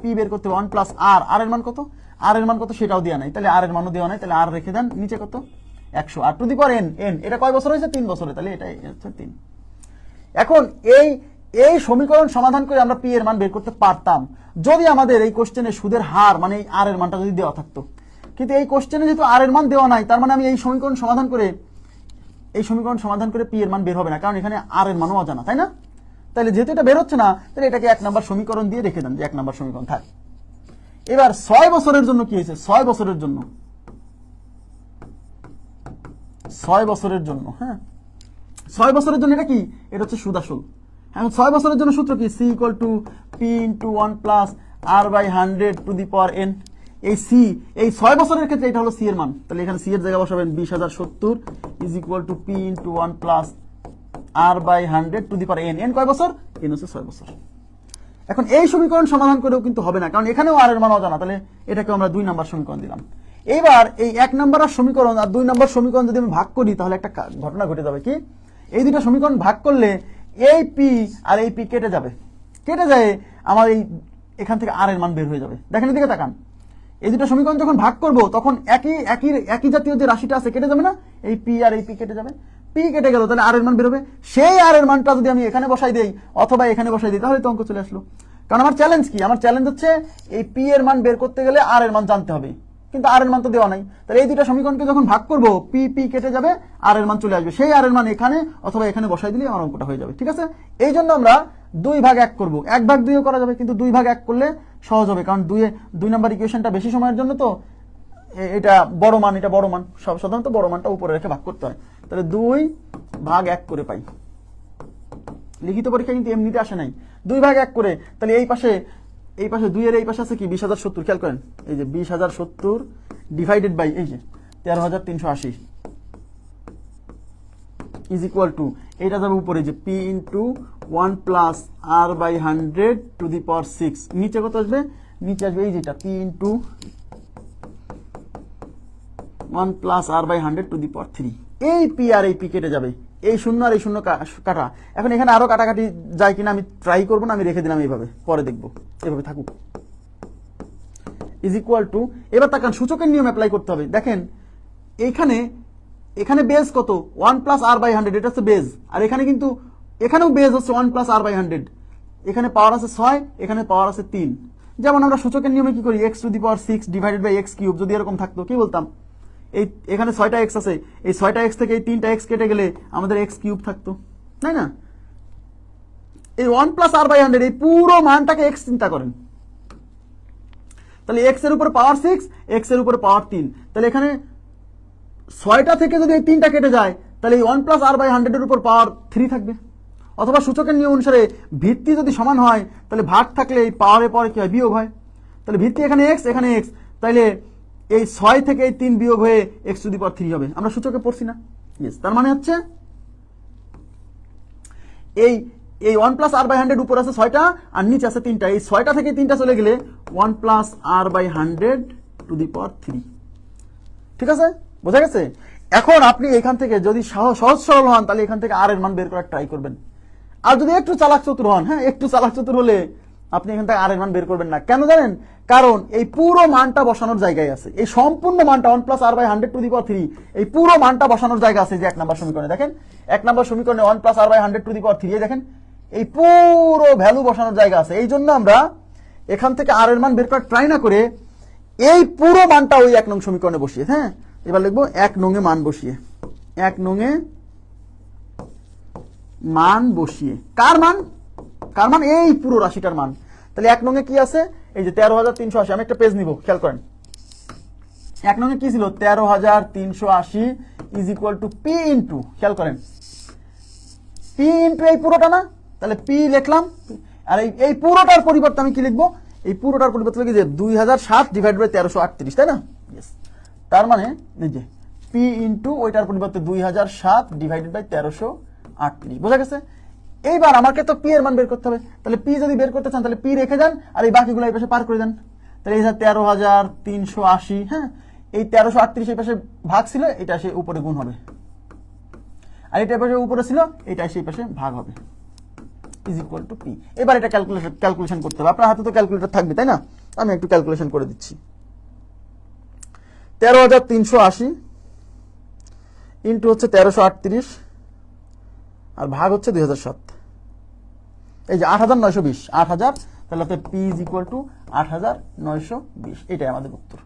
পি বের করতে 1 প্লাস আর এর মান কত? আর এর মান কত সেটাও দেওয়া নাই, তাহলে আর এর মানও দেওয়া নাই, তাহলে আর রেখে দেন। নিচে কত? 100 আর টু দি পাওয়ার এন, এটা কয় বছর হয়েছে? 3 বছরে, তাহলে এটা হচ্ছে 3। এখন এই সমীকরণ সমাধান করে আমরা পি এর মান বের করতে পারতাম যদি আমাদের এই কোশ্চেনে সুদের হার মানে এই আর এর মানটা যদি দেওয়া থাকতো। কিন্তু এই কোশ্চেনে যেহেতু আর এর মান দেওয়া নাই, তার মানে আমি এই সমীকরণ সমাধান করে পি এর মান বের হবে না, কারণ এখানে আর এর মানও অজানা, তাই না? তাহলে যেহেতু এটা বের হচ্ছে না, তাহলে এটাকে 1 নম্বর সমীকরণ দিয়ে রেখে দেন, যে 1 নম্বর সমীকরণ থাক। এবার 6 বছরের জন্য কি হয়েছে? 6 বছরের জন্য, হ্যাঁ 6 বছরের জন্য এটা কি? এটা হচ্ছে সুদ আসল। এখন 6 বছরের জন্য সূত্র কি? C equal to P into 1 plus R by 100 to the power N. এই সি, এই 6 বছরের ক্ষেত্রে এটা হলো সি এর মান, তাহলে এখানে সি এর জায়গায় বসাবেন 20,070 is equal to P into 1 plus R by 100 to the power N. কয় বছর? এন হচ্ছে 6 বছর। এখন এই সমীকরণ সমাধান করেও কিন্তু হবে না, কারণ এখানেও আর এর মান অজানা, তাহলে এটাকে আমরা 2 নম্বর সমীকরণ দিলাম। এইবার এই 1 নম্বরের সমীকরণ আর 2 নম্বর সমীকরণ যদি আমি ভাগ করি, তাহলে একটা ঘটনা ঘটে যাবে। কি? এই দুটো সমীকরণ ভাগ করলে এই পি আর এই পি কেটে যায়, আমার এখান থেকে আর এর মান বের হয়ে যাবে। দেখেন এদিকে তাকান, এই দুটো সমীকরণ যখন ভাগ করব তখন একই জাতীয় যে রাশিটা আছে কেটে যাবে না? এই পি আর এই পি কেটে যাবে, পি কেটে গেল, তাহলে আর এর মান বের হবে। সেই আর এর মানটা যদি আমি এখানে বসাই দেই অথবা এখানে বসাই দিই, তাহলে তো অঙ্ক চলে আসলো। কারণ আমার চ্যালেঞ্জ কি? আমার চ্যালেঞ্জ হচ্ছে এই পি এর মান বের করতে গেলে আর এর মান জানতে হবে, কিন্তু আর এর মান তো দেওয়া নাই। তাহলে এই দুটো সমীকরণকে যখন ভাগ করব, পি কেটে যাবে, আর এর মান চলে আসবে। সেই আর এর মান এখানে অথবা এখানে বসাই দিলে আমার অঙ্কটা হয়ে যাবে। ঠিক আছে? এই জন্য আমরা 2 ভাগ 1 করব। 1 ভাগ 2 করা যাবে, কিন্তু 2 ভাগ 1 করলে সহজ হবে, কারণ 2 নম্বর ইকুয়েশনটা বেশি সময়ের জন্য, তো এটা বড় মান, এটা বড় মান, সাধারণত বড় মানটা উপরে রেখে ভাগ করতে হয়। তাহলে 2 ভাগ 1 করে পাই। লিখিত পরীক্ষা কিন্তু এমনিতে আসে নাই। 2 ভাগ 1 করে, তাহলে এই পাশে 2 এর এই পাশে আছে কি? 20,070। খেয়াল করেন, এই যে 20,070 ডিভাইডেড বাই এই যে 13,380 ইজ ইকুয়াল টু, এটা যাবে উপরে যে P into 1 plus R by 100 to the power 6। নিচে কত আসবে? নিচে আসবে এই যেটা P into 1 plus R by 100 to the power 3। এই পি আর এই পি কেটে যাবে, এই শূন্য আর এই শূন্য কাটা। এখন এখানে আরো কাটাকাটি যায় কিনা আমি ট্রাই করবো না, আমি রেখে দিলাম এইভাবে, পরে দেখবো, এভাবে থাকুক। ইজ ইকুয়াল টু, এবার তাকান সূচকের নিয়ম অ্যাপ্লাই করতে হবে। দেখেন এখানে বেজ কত? 1 প্লাস আর বাই 100, এটা হচ্ছে বেজ। আর এখানে কিন্তু এখানেও বেজ হচ্ছে 1 প্লাস আর বাই 100। এখানে পাওয়ার আছে 6, এখানে পাওয়ার আছে 3। যেমন আমরা সূচকের নিয়মে কি করি, x⁻6 divided by x cube, যদি এরকম থাকতো কি বলতাম, এই এখানে 6টা x আছে, এই 6টা x থেকে এই 3টা x কেটে গেলে আমাদের x কিউব থাকতো, তাই না? এই 1+r/100 এই পুরো মানটাকে x চিন্তা করেন, তাহলে x এর উপর পাওয়ার 6, x এর উপর পাওয়ার 3, তাহলে এখানে 6টা থেকে যদি এই 3টা কেটে যায় তাহলে এই 1+r/100 এর উপর পাওয়ার 3 থাকবে। অথবা সূচকের নিয়ম অনুসারে ভিত্তি যদি সমান হয় তাহলে ভাগ থাকলে এই পাওয়ারের পরে কি হয়, বিয়োগ হয়। তাহলে ভিত্তি এখানে x, এখানে x, তাহলে এই 6 থেকে এই 3 বিয়োগ হয়ে x⁻3 হবে। আমরা সূচকে পড়ছি না? ইয়েস। তার মানে হচ্ছে এই 1+r/100 উপর আছে 6টা আর নিচে আছে 3টা, এই 6টা থেকে 3টা চলে গেলে 1+r/100⁻3। ঠিক আছে, বোঝা গেছে? এখন আপনি এখান থেকে যদি সহজ সরল হন তাহলে এখান থেকে r এর মান বের করার ট্রাই করবেন। আর যদি একটু চালাক চতুর হন, হ্যাঁ একটু চালাক চতুর হলে আপনি এখান থেকে r এর মান বের করবেন না। কেন জানেন? কারণ এই পুরো মানটা বসানোর জায়গায় আছে, এই সম্পূর্ণ মানটা 1+r/100⁻3 এই পুরো মানটা বসানোর জায়গা আছে। যে 1 নম্বর সমীকরণে দেখেন, 1 নম্বর সমীকরণে 1+r/100⁻3 দেখেন এই পুরো ভ্যালু বসানোর জায়গা আছে। এই জন্য আমরা এখান থেকে r এর মান বের করার ট্রাই না করে এই পুরো মানটা ওই 1 নং সমীকরণে বসিয়ে, হ্যাঁ এবার লিখবো 1 নং এ মান বসিয়ে, 1 নং এ মান বসিয়ে কার মান? কার মান? এই পুরো রাশিটার মান। তাহলে 1 নং এ কি আছে? এই যে 13,380। আমি একটা পেজ নিব, খেয়াল করেন। 1 নং এ কি ছিল? 13,380 is equal to P into, খেয়াল করেন, পি ইন্টু এই পুরোটা না, তাহলে পি লিখলাম। আর এই পুরোটার পরিবর্তে আমি কি লিখবো? এই পুরোটার পরিবর্তে লিখি যে 2007 ডিভাইড বাই 1338, তাই না? ইয়েস। তার মানে এই যে পি ইন্টু ওইটার পরিবর্তে 2007 ডিভাইডেড বাই 1338। বোঝা গেছে? এইবার আমাকে তো পি এর মান বের করতে হবে। তাহলে পি যদি বের করতে চান তাহলে পি রেখে যান আর এই বাকিগুলো এই পাশে পার করে দেন। তাহলে এই 13,380, হ্যাঁ এই 1338 এই পাশে ভাগ ছিল, এটা এসে উপরে গুণ হবে, আর এটা পাশে উপরে ছিল, এটা সেই পাশে ভাগ হবে, ইজ ইকুয়াল টু পি। এবার এটা ক্যালকুলেশন করতে হবে। আপনার হাতে তো ক্যালকুলেটর থাকবে, তাই না? আমি একটু ক্যালকুলেশন করে দিচ্ছি। 13,380 ইন্টু হচ্ছে 1338 আর ভাগ হচ্ছে 2007, এই যে 8,920, 8,000, তাহলে পি ইজ ইকুয়াল টু 8,920। এটাই আমাদের উত্তর।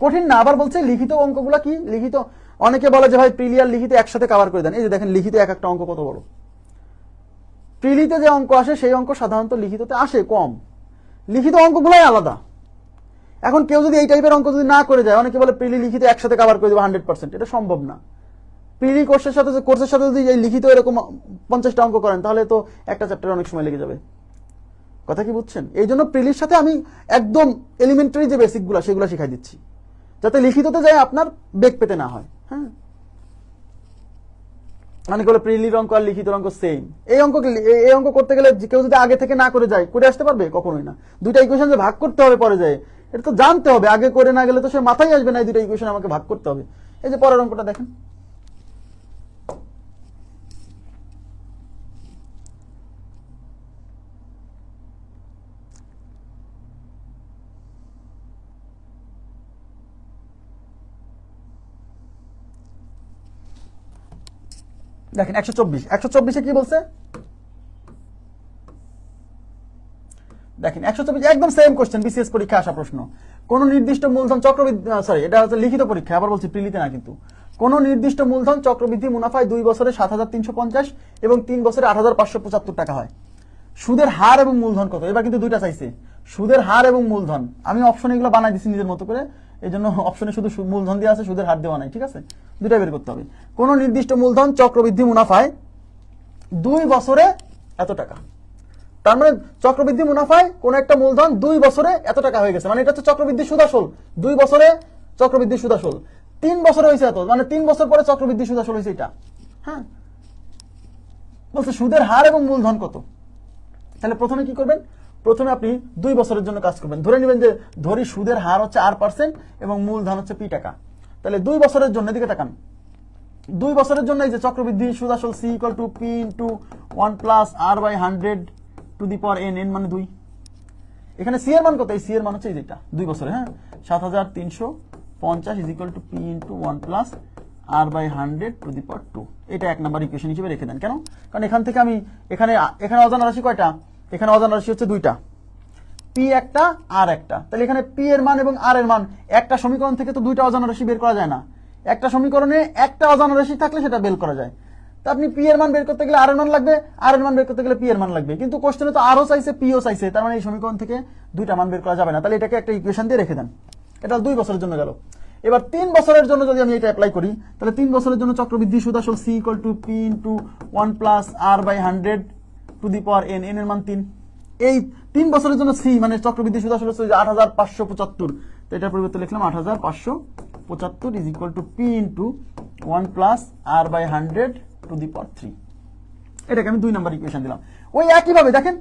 কঠিন না। আবার বলছে লিখিত অঙ্কগুলো কি? লিখিত অনেকে বলে যে ভাই প্রিলি আর লিখিত একসাথে কভার করে দেন। এই যে দেখেন লিখিত এক একটা অঙ্ক কত বড়। প্রিলিতে যে অঙ্ক আসে সেই অঙ্ক সাধারণত লিখিততে আসে কম, লিখিত অঙ্কগুলোই আলাদা। এখন কেউ যদি এই টাইপের অঙ্ক যদি না করে যায়, অনেকে বলে প্রিলি লিখিত একসাথে কভার করে দেবো 100%, এটা সম্ভব না। প্রিলি কোর্সের সাথে যদি এই লিখিত এরকম 50টা অঙ্ক করেন তাহলে তো একটা চ্যাপ্টারে অনেক সময় লেগে যাবে। কথা কি বুঝছেন? এই জন্য প্রিলির সাথে আমি একদম এলিমেন্টারি যে বেসিকগুলো সেগুলো শিখাই দিচ্ছি, যাতে লিখিততে যায় আপনার বেগ পেতে না হয়। হ্যাঁ, মানে বলে প্রিলির অঙ্ক আর লিখিত অঙ্ক সেম। এই অঙ্ক করতে গেলে কেউ যদি আগে থেকে না করে যায়, করে আসতে পারবে? কখনোই না। দুইটা ইকুয়েশন যে ভাগ করতে হবে পরে যায়, এটা তো জানতে হবে। আগে করে না গেলে তো সে মাথায় আসবে না এই দুইটা ইকুয়েশন আমাকে ভাগ করতে হবে। এই যে পরের অঙ্কটা দেখেন, দেখেন 124 কি বলছে? দেখেন 124 একদম সেম কোশ্চেন, বিসিএস পরীক্ষা আসা প্রশ্ন। কোন নির্দিষ্ট মূলধন চক্রবৃদ্ধি, সরি এটা হচ্ছে লিখিত পরীক্ষা, আবার বলছি প্রিলিতে না কিন্তু। কোন নির্দিষ্ট মূলধন চক্রবৃদ্ধি মুনাফায় 2 বছরে 7,350 এবং 3 বছরে 8,575 টাকা হয়। সুদের হার এবং মূলধন কত? এবার কিন্তু দুইটা চাইছে, সুদের হার এবং মূলধন। আমি অপশন এগুলো বানাই দিচ্ছি নিজের মতো করে, এই জন্য অপশনে শুধু মূলধন দেওয়া আছে, সুদের হার দেওয়া নাই। ঠিক আছে, দুইটা বের করতে হবে। কোন নির্দিষ্ট মূলধন চক্রবৃদ্ধি মুনাফায় 2 বছরে এত টাকা। তার মানে চক্রবৃদ্ধি মুনাফায় কোন একটা মূলধন 2 বছরে এত টাকা হয়ে গেছে, মানে এটা হচ্ছে চক্রবৃদ্ধি সুদ আসল। 2 বছরে চক্রবৃদ্ধি সুদ আসল, 3 বছরে হয়েছে এত, মানে 3 বছর পরে চক্রবৃদ্ধি সুদ আসল হয়েছে এটা। হ্যাঁ, বলছে সুদের হার এবং মূলধন কত। তাহলে প্রথমে কি করবেন? প্রথমে আপনি 2 বছরের জন্য কাজ করবেন। ধরে নেবেন যে ধরি সুদের হার হচ্ছে R% এবং মূলধন হচ্ছে P টাকা। তাহলে 2 বছরের জন্য, এদিকে তাকান, 2 বছরের জন্য এই যে চক্রবৃদ্ধি সুদ আসল C = P × 1+r/100 n মানে 2। এখানে C এর মান কত? এই C এর মান হচ্ছে এই যেটা 2 বছরে, হ্যাঁ 7,350 = P × 1+r/100⁻²। এটা 1 নাম্বার ইকুয়েশন হিসেবে রেখে দেন। কেন? কারণ এখান থেকে আমি এখানে অজানা রাশি কয়টা? এখানে অজানা রাশি হচ্ছে দুইটা, পি একটা আর একটা। তাহলে এখানে পি এর মান এবং আর এর মান, একটা সমীকরণ থেকে তো দুইটা অজানা রাশি বের করা যায় না। একটা সমীকরণে একটা অজানা রাশি থাকলে সেটা বের করা যায়। তো আপনি পি এর মান বের করতে গেলে আর এর মান লাগবে, আর এর মান বের করতে গেলে পি এর মান লাগবে। কিন্তু কোশ্চেনে তো আরও চাইছে, পিও চাইছে, তার মানে এই সমীকরণ থেকে দুইটা মান বের করা যাবে না। তাহলে এটাকে একটা ইকুয়েশন দিয়ে রেখে দেন। এটা 2 বছরের জন্য গেল। এবার 3 বছরের জন্য যদি আমি এটা অ্যাপ্লাই করি, তাহলে 3 বছরের জন্য চক্রবৃদ্ধি সুদ আসল C equal to P into 1 plus R by 100 to the power N, N এর মান 3। এই 3 বছরের জন্য সি মানে চক্রবৃদ্ধি সুদ আসল হচ্ছে 8575। তো এটার পরিবর্তে লিখলাম 8575 is equal to P into 1 plus R by 100 to the power 3। এটাকে আমি 2 নম্বর ইকুয়েশন দিলাম। ওই একইভাবে দেখেন,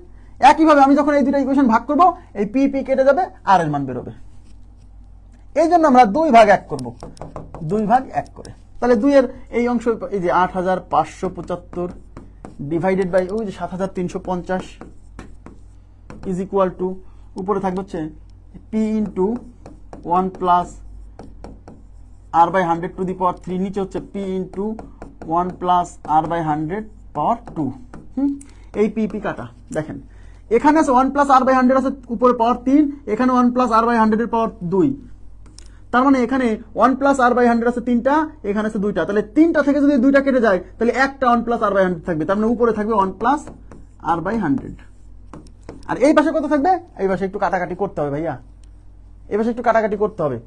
একইভাবে আমি যখন এই দুটো ইকুয়েশন ভাগ করব, এই পি পি কেটে যাবে, আর এর মান বেরোবে। এই জন্য আমরা 2 ভাগ 1 করব, 2 ভাগ 1 করে। তাহলে 2 এর এই অংশ, এই যে 8575 ডিভাইডেড বাই ওই যে 7350 ইজ ইকুয়াল টু, উপরে থাকবে হচ্ছে P into 1 plus R by 100 to the power 3, নিচে হচ্ছে P into 1 plus R by 100 power 2। এই পি পি কাটা, দেখেন এখানে আছে 1 প্লাস আর বাই 100 আছে উপরে পাওয়ার 3, এখানে 1 প্লাস আর বাই 100 এর পাওয়ার 2। তার মানে এখানে 1 প্লাস আর বাই 100 আছে 3টা, এখানে আছে 2টা। তাহলে 3টা থেকে যদি 2টা কেটে যায়, তাহলে একটা 1 প্লাস আর বাই 100 থাকবে। তার মানে উপরে থাকবে 1 প্লাস আর বাই 100। আর এই পাশে কত থাকবে? এই পাশে একটু কাটাকাটি করতে হবে ভাইয়া, এই পাশে একটু কাটাকাটি করতে হবে।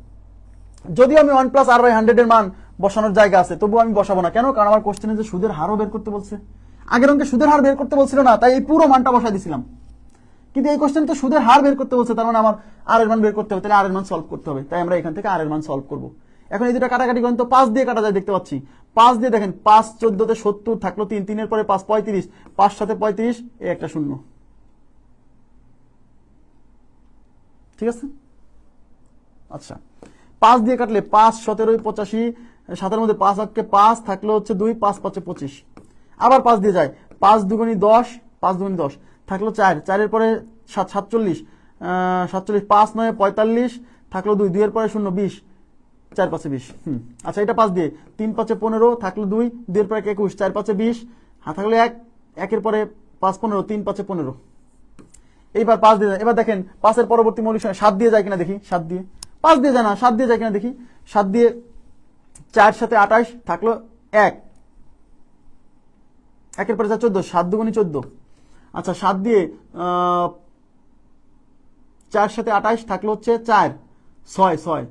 যদিও আমি 1 প্লাস আর বাই 100 এর মান বসানোর জায়গা আছে, তবুও আমি বসাবো না। কেন? কারণ আমার কোশ্চেনে যে সুদের হারও বের করতে বলছে। আগের অঙ্কে সুদের হার বের করতে বলছিল না, তাই এই পুরো মানটা বসাই দিছিলাম। কিন্তু এই কোশ্চেন তো সুদের হার বের করতে বলছে, তার মানে আমার আর এর মান বের করতে হবে, তাহলে আর এর মান সলভ করতে হবে। তাই আমরা এখান থেকে আর এর মান সলভ করব। এখন এই দুটো কাটাকাটি করেন তো, 5 দিয়ে কাটা যায় দেখতে পাচ্ছি। 5 দিয়ে দেখেন, 5 14 70 থাকলো 3, 3 এর পরে 5 35, 5 সাথে 35, এই একটা শূন্য। ঠিক আছে, আচ্ছা 5 দিয়ে কাটলে 5 17 85, 7 এর মধ্যে 5 আটকে 5 থাকলো হচ্ছে 2, 5 5 25। আবার 5 দিয়ে যায়, 5 দুগুণী 10, 5 দুগুণী 10 থাকলো 4, 4 এর পরে 47, 47 5 9 45 থাকলো 2, 2 এর পরে 0 20, 4 5 20। আচ্ছা এটা 5 দিয়ে, 3 5 15 থাকলো 2, 2 এর পরে 21, 4 5 20, থাকলো 1, 1 এর পরে 5 15, 3 5 15। এইবার 5 দিয়ে যায়। এবার দেখেন 5 এর পরবর্তী মৌলিক সংখ্যা 7 দিয়ে যায় কিনা দেখি, 7 দিয়ে, 5 দিয়ে যায় না, 7 দিয়ে যায় কিনা দেখি। 7 দিয়ে 4 সাথে 28 থাকলো 1, 1 এর পরে 14, 7 দুগুণী 14। আচ্ছা 7 দিয়ে 4 সাথে 28 থাকলো হচ্ছে 4, 6 6,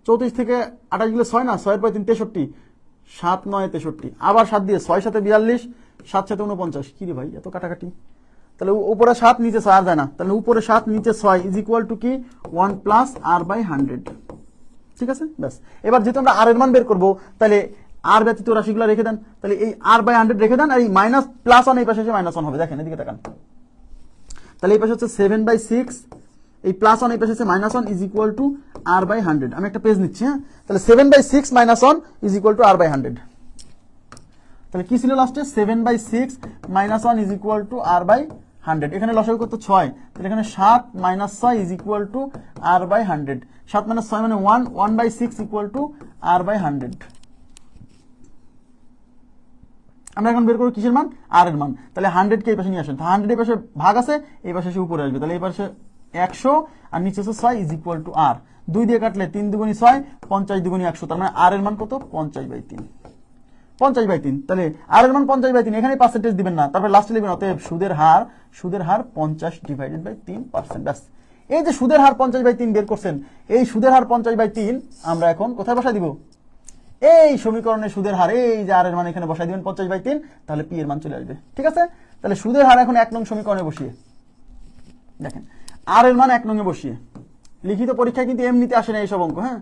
34 থেকে 28 গেলে 6 না, 6 এর পরে 3 63, 7 9 63। আবার 7 দিয়ে 6 সাথে 42, 7 সাথে 49। কি রে ভাই এত কাটাকাটি? তাহলে উপরে 7 নিচে 6 আর যায় না, তাহলে উপরে 7 নিচে 6 ইজ ইকুয়াল টু কি 1 প্লাস আর বাই 100। ঠিক আছে, ব্যাস। এবার যেহেতু আমরা আর এর মান বের করবো, তাহলে আর ব্যতীত রাশিগুলো রেখে দেন। তাহলে এই আর বাই 100 রেখে দেন, আর এই মাইনাস প্লাস 1 এই পাশে এসে মাইনাস 1 হবে। দেখেন এদিকে তাকান, তাহলে এই পাশে হচ্ছে 7/6, এই প্লাস 1 এই পাশে হচ্ছে minus 1 is equal to R by 100। আমি একটা পেজ নিচ্ছি, হ্যাঁ। তাহলে 7/6 minus 1 is equal to R by 100। তাহলে কি ছিল লাস্টে? 7/6 minus 1 is equal to R by 100। এখানে লসাগু কত? 6। তাহলে এখানে 7 minus 6 is equal to R by 100। 7 minus 6 মানে 1, 1/6 ইকুয়াল টু আর বাই 100। আমরা এখন বের করব কিসের মান? আর এর মান। তাহলে 100 কে এই পাশে নিয়ে আসেন। 100 এই পাশে ভাগ আছে, এই পাশে এসে উপরে আসবে। তাহলে এই পাশে 100 আর নিচে আছে 6 ইজ ইকুয়াল টু আর। 2 দিয়ে কাটলে 3 দুগুণী 6, 50 দুগুণী 100। তার মানে আর এর মান কত? 50/3। 50/3। তাহলে আর এর মান 50/3। এখানে পার্সেন্টেজ দিবেন না, তারপর লাস্টে লিখবেন অতএব সুদের হার 50/3%। ব্যাস। এই যে সুদের হার 50/3 বের করছেন, এই সুদের হার 50/3 আমরা এখন কোথায় বসাই দিব? এই সমীকরণে সুদের হার, এই যে আর এর মান এখানে বসাই দিবেন 50/3, তাহলে পি এর মান চলে আসবে। ঠিক আছে, তাহলে সুদের হার এখন 1 নং সমীকরণে বসিয়ে দেখেন, আর এর মান 1 নং এ বসিয়ে, লিখিত পরীক্ষায় কিন্তু এমনিতে আসে না এইসব অঙ্ক, হ্যাঁ।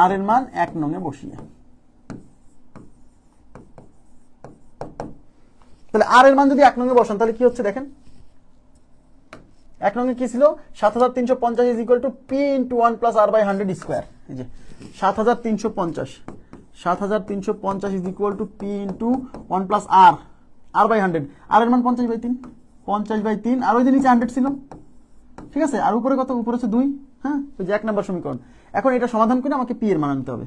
আর এর মান 1 নং এ বসিয়ে, তাহলে আর এর মান যদি 1 নং এ বসান, তাহলে কি হচ্ছে দেখেন। 1 নং এ কি ছিল? 7350 is equal to P into 1 plus R by 100 square. এই যে 7350 is equal to P into 1 plus R by 100। আর এর মান 50/3, আর ওই যে নিচে 100 ছিল। ঠিক আছে, আর উপরে কত? উপরে হচ্ছে 2, হ্যাঁ। ওই যে 1 নম্বর সমীকরণ। এখন এটা সমাধান করে আমাকে পি এর মান আনতে হবে।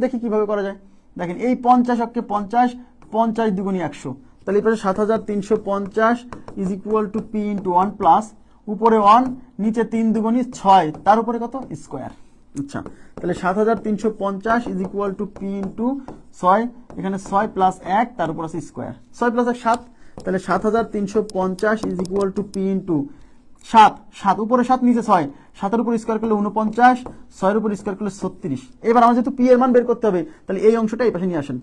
দেখি কিভাবে করা যায়। দেখেন এই 50 অক্ষে 50, 50 দুগুণী 100। তাহলে এই পাশে 7350 is equal to P into 1 plus উপরে 1 নিচে 3 দুগুণী 6 তার উপরে কত স্কোয়ার। আচ্ছা, তাহলে 7350 is equal to P into 6, এখানে 6 প্লাস 1 তার উপর আছে স্কোয়ার, 6 প্লাস 1 7, তাহলে 7350 is equal to P into 7, 7 উপরে 7 নিচে 6, 7 এর উপর স্কোয়ার করলে 49, 6 এর উপর স্কোয়ার করলে 36। এবার আমার যেহেতু পি এর মান বের করতে হবে, তাহলে এই অংশটা এই পাশে নিয়ে আসেন।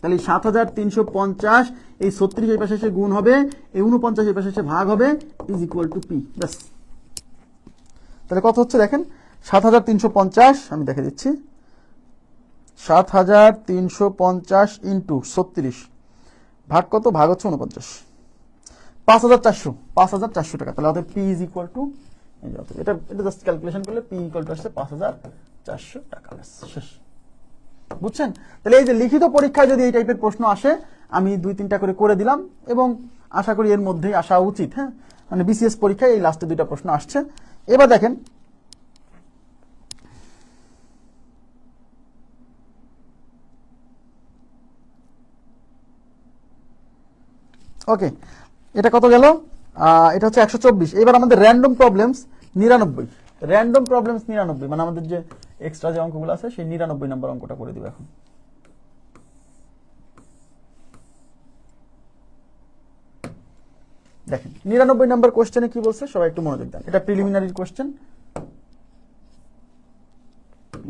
তাহলে 7350 এই 36 এই পাশে এসে গুণ হবে, এই 49 এই পাশে এসে ভাগ হবে, ইজ ইকুয়াল টু পি। ব্যাস, তাহলে কত হচ্ছে দেখেন, 7350 আমি দেখে দিচ্ছি, 7350 ইন্টু 36 ভাগ কত, ভাগ হচ্ছে 49, 5400 টাকা। তাহলে অতএব পি ইজ ইকুয়াল টু, এটা জাস্ট ক্যালকুলেশন করলে পি ইকুয়াল টু আসছে 5400 টাকা। শেষ, বুঝছেন? তাহলে এই যে লিখিত পরীক্ষায় যদি এই টাইপের প্রশ্ন আসে, আমি 2-3টা করে দিলাম এবং আশা করি এর মধ্যেই আসা উচিত। হ্যাঁ, মানে বিসিএস পরীক্ষায় এই লাস্টে 2টা প্রশ্ন আসছে। এবার দেখেন, ওকে, এটা কত গেল, এটা হচ্ছে 124। এবার আমাদের র্যান্ডম প্রবলেমস 99, র্যান্ডম প্রবলেমস 99, মানে আমাদের যে এক্সট্রা যে অঙ্কগুলো আছে সেই 99 নম্বর অঙ্কটা করে দিব এখন। দেখেন 99 নম্বর কোশ্চেনে কি বলছে, সবাই একটু মনোযোগ দেন। এটা প্রিলিমিনারি কোশ্চেন,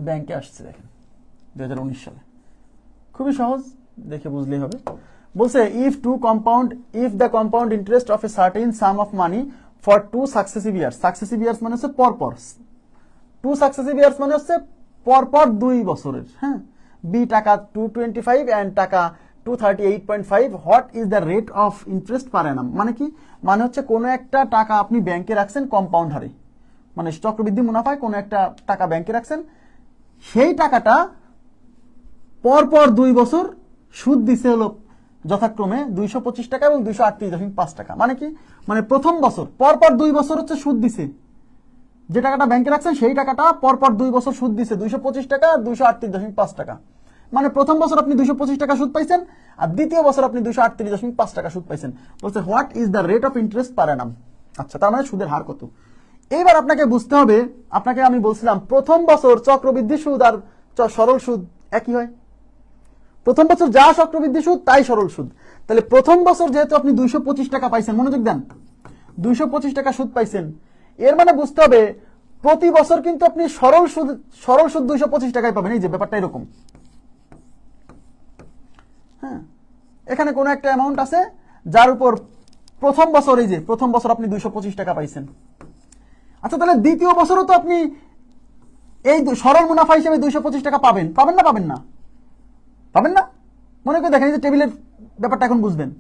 ব্যাংকে আসছে, দেখেন 2019 সালে, খুবই সহজ, দেখে বুঝলেই হবে। বলছে if the compound interest of a certain some of money for 2 successive years, successive years মানে হচ্ছে পরপর, 2 সাকসেসিভ ইয়ার্স মানে হচ্ছে পরপর 2 বছরের। হ্যাঁ, বি টাকা 225 এন্ড টাকা 238.5, what is the rate of interest পার অ্যানাম, মানে কি, মানে হচ্ছে কোনো একটা টাকা আপনি ব্যাংকে রাখছেন কম্পাউন্ড হারে, মানে চক্রবৃদ্ধি মুনাফায় কোনো একটা টাকা ব্যাংকে রাখছেন, সেই টাকাটা পরপর 2 বছর সুদ দিছে হলো যথাক্রমে 225 টাকা এবং 238.5 টাকা। মানে কি, মানে প্রথম বছর পরপর 2 বছর হচ্ছে সুদ দিছে, যে টাকাটা ব্যাংকে রাখছেন সেই টাকাটা পরপর 2 বছর সুদ দিছে 225 টাকা আর 238.5 টাকা। মানে প্রথম বছর আপনি 225 টাকা সুদ পাইছেন আর দ্বিতীয় বছর আপনি 238.5 টাকা সুদ পাইছেন। বলছে what is the rate of interest পার অ্যানাম। আচ্ছা, তার মানে সুদের হার কত। এইবার আপনাকে বুঝতে হবে, আপনাকে আমি বলছিলাম প্রথম বছর চক্রবৃদ্ধি সুদ আর সরল সুদ একই হয়, প্রথম বছর যা চক্রবৃদ্ধি সুদ তাই সরল সুদ। তাহলে প্রথম বছর যেহেতু আপনি 225 টাকা পাইছেন, মনোযোগ দেন, 225 টাকা সুদ পাইছেন, এর মানে বুঝতে হবে প্রতি বছর কিন্তু আপনি সরল সুদ 225 টাকায় পাবেন। এই যে ব্যাপারটা এরকম, হ্যাঁ, এখানে কোন একটা অ্যামাউন্ট আছে যার উপর প্রথম বছর, এই যে প্রথম বছর আপনি 225 টাকা পাইছেন। আচ্ছা, তাহলে দ্বিতীয় বছরও তো আপনি এই সরল মুনাফা হিসেবে 225 টাকা পাবেন, পাবেন না? পাবেন না, পাবেন না? মনে করে দেখেন, এই যে টেবিলের ব্যাপারটা এখন বুঝবেন।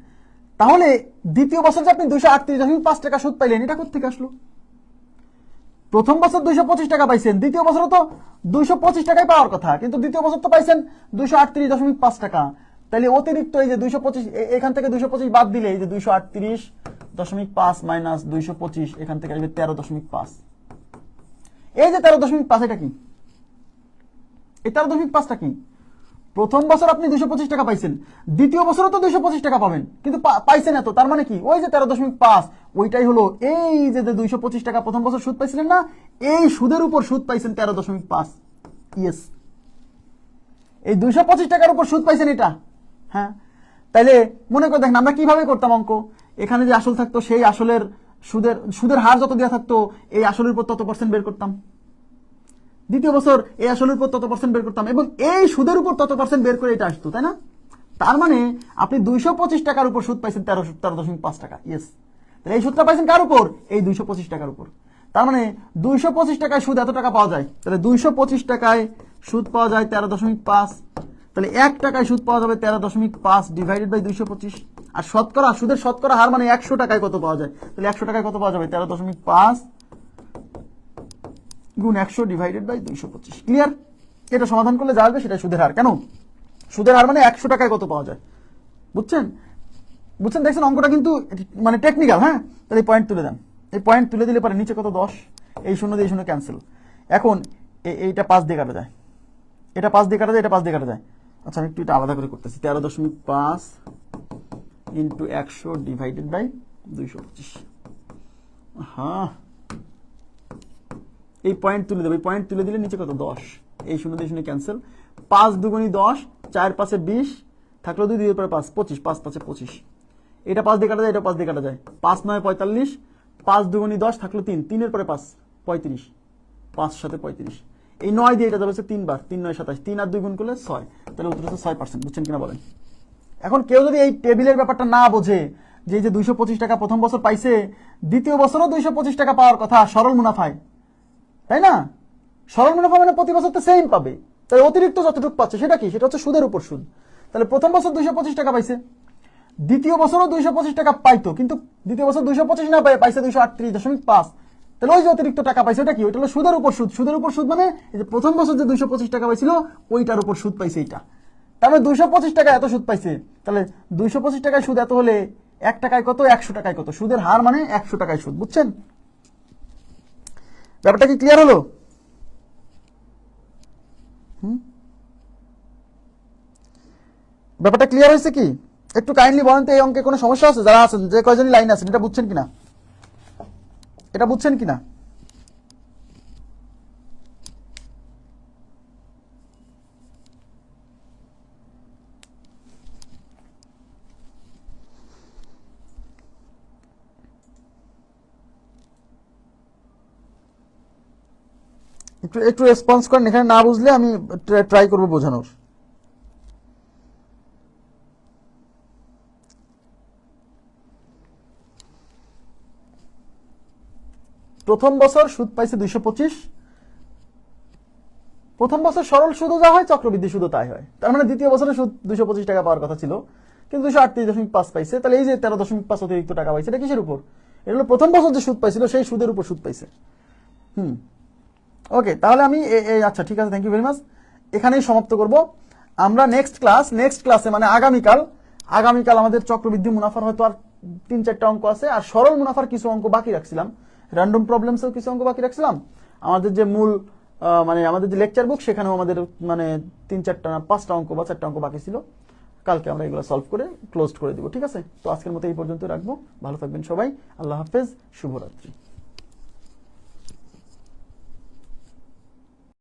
তাহলে দ্বিতীয় বছর যে আপনি 238.5 টাকা সুদ পাইলেন, এটা কোথেকে আসলো? প্রথম বছর 225 টাকা পাইছেন, দ্বিতীয় বছর তো 225 টাকায় পাওয়ার কথা, কিন্তু দ্বিতীয় বছর তো পাইছেন 238.5 টাকা। তাহলে অতিরিক্ত এই যে 225, এখান থেকে 225 বাদ দিলে এই যে 238.5 মাইনাস 225, এখান থেকে আসবে 13.5। এই যে 13.5, এটা কি? এই 13.5টা কি? প্রথম বছর আপনি 225 টাকা পাইছেন, দ্বিতীয় বছরও তো 225 টাকা পাবেন, কিন্তু পাইছেন এত, তার মানে কি, ওই যে 13.5 ওইটাই হলো এই যে 225 টাকা প্রথম বছর সুদ পাইছিলেন না, এই সুদের উপর সুদ পাইছেন 13.5। ইয়েস, এই 225 টাকার উপর সুদ পাইছেন এটা। হ্যাঁ, তাইলে মনে করে দেখেন আমরা কিভাবে করতাম অঙ্ক, এখানে যে আসল থাকতো সেই আসলের সুদের হার যত দেওয়া থাকতো এই আসলের উপর তত পার্সেন্ট বের করতাম, দ্বিতীয় বছর এই আসলের উপর তত পার্সেন্ট বের করতাম এবং এই সুদের উপর তত পার্সেন্ট বের করে এটা আসতো, তাই না? তার মানে আপনি 225 টাকার উপর সুদ পাইছেন 13.5 টাকা। ইয়েস, তাহলে এই সুদটা পাইছেন কার উপর? এই 225 টাকার উপর। তার মানে 225 টাকায় সুদ এত টাকা পাওয়া যায়, তাহলে 225 টাকায় সুদ পাওয়া যায় 13.5, তাহলে 1 টাকায় সুদ পাওয়া যাবে 13.5 ডিভাইডেড বাই 225। আর শতকরা সুদের শতকরা হার মানে 100 টাকায় কত পাওয়া যায়, তাহলে 100 টাকায় কত পাওয়া যাবে? 13.5 গুণ 100 ডিভাইডেড বাই 225। ক্লিয়ার? এটা সমাধান করলে যা আসবে সেটা সুদের হার। কেন? সুদের হার মানে 100 টাকায় কত পাওয়া যায়, বুঝছেন? দেখছেন অঙ্কটা কিন্তু মানে টেকনিক্যাল। হ্যাঁ, তাহলে এই পয়েন্ট তুলে দেন, এই পয়েন্ট তুলে দিলে পরে নিচে কত 10, এই শূন্য দিয়ে শূন্য ক্যান্সেল। এখন এইটা 5 দিয়ে কাটা যায়, এটা 5 দিয়ে কাটা যায়, এটা 5 দিয়ে কাটা যায়। আচ্ছা, আমি একটু এটা আলাদা করে করতেছি, 13.5 ইন্টু 100 ডিভাইডেড বাই 225। হ্যাঁ, এই পয়েন্ট তুলে দেবো, এই পয়েন্ট তুলে দিলে নিচে কত 10, এই 0 দিয়ে 0 ক্যান্সেল, 5 দুগুণী 10, 4 5 20, থাকলো 2, 2 এর পরে 5 25, 5 5 25, এটা 5 দিয়ে কাটা যায়, এটা 5 দিয়ে কাটা যায়, 5 9 45, 5 দুগুণী 10, থাকলো 3, 3 এর পরে 5 35, 5 সাথে 35, এই 9 দিয়ে এটা যাবে 3 বার, 3 9 27, 3 আর 2 গুণ করলে 6, তাহলে উত্তর হচ্ছে 6%। বুঝছেন কিনা বলেন? এখন কেউ যদি এই টেবিলের ব্যাপারটা না বোঝে, যে এই যে 225 টাকা প্রথম বছর পাইছে, দ্বিতীয় বছরও 225 টাকা পাওয়ার কথা সরল মুনাফায়, তাই না? সরল মুনাফা মানে প্রতি বছর তো সেম পাবে, তাই অতিরিক্ত যতটুকু পাচ্ছে সেটা কি? সেটা হচ্ছে সুদের উপর সুদ। তাহলে প্রথম বছর 225 টাকা পাইছে, দ্বিতীয় বছরও 225 টাকা পাইতো, কিন্তু দ্বিতীয় বছর 225 না পাই পাইছে 238.5, তাহলে ওই যে অতিরিক্ত টাকা পাইছে ওটা কি? ওইটা হলো সুদের উপর সুদ। সুদের উপর সুদ মানে এই যে প্রথম বছর যে 225 টাকা পাইছিল ওইটার উপর সুদ পাইছে এইটা, তারপরে 225 টাকা এত সুদ পাইছে, তাহলে 225 টাকায় সুদ এত হলে 1 টাকায় কত, 100 টাকায় কত, সুদের হার মানে 100 টাকায় সুদ। বুঝছেন ব্যাপারটা কি? ক্লিয়ার হলো? ব্যাপারটা ক্লিয়ার হয়েছে কি? একটু কাইন্ডলি বলেন তো, এই অঙ্কে কোনো সমস্যা আছে? যারা আছেন, যে কয়জনই লাইন আছেন, এটা বুঝছেন কিনা? এটা বুঝছেন কিনা? একটু একটু রেসপন্স করেন, এখানে না বুঝলে আমি ট্রাই করবো বোঝানোর। প্রথম বছর সুদ পাইছে 225, প্রথম বছর সরল সুদও যা হয় চক্রবৃদ্ধি সুদও তাই হয়, তার মানে দ্বিতীয় বছরে সুদ 225 টাকা পাওয়ার কথা ছিল, কিন্তু 238.5 পাইছে, তাহলে এই যে 13.5 অতিরিক্ত টাকা পাইছে, এটা কিসের উপর? এটা হলো প্রথম বছর যে সুদ পাইছিল সেই সুদের উপর সুদ পাইছে। ওকে, তাহলে আমি আচ্ছা ঠিক আছে, থ্যাংক ইউ ভেরি মাচ, এখানেই সমাপ্ত করব। আমরা নেক্সট ক্লাসে মানে আগামীকাল আমাদের চক্রবৃদ্ধি মুনাফার হয়তো আর 3-4টা অঙ্ক আছে, আর সরল মুনাফার কিছু অঙ্ক বাকি রাখছিলাম, র্যান্ডম প্রবলেমসেও কিছু অঙ্ক বাকি রাখছিলাম। আমাদের যে মূল মানে আমাদের যে লেকচার বুক, সেখানেও আমাদের মানে 3-4টা 5টা অঙ্ক বা 4টা অঙ্ক বাকি ছিল। কালকে আমরা এগুলো সলভ করে ক্লোজ করে দিব, ঠিক আছে? তো আজকের মতো এই পর্যন্ত রাখবো। ভালো থাকবেন সবাই, আল্লাহ হাফেজ, শুভরাত্রি।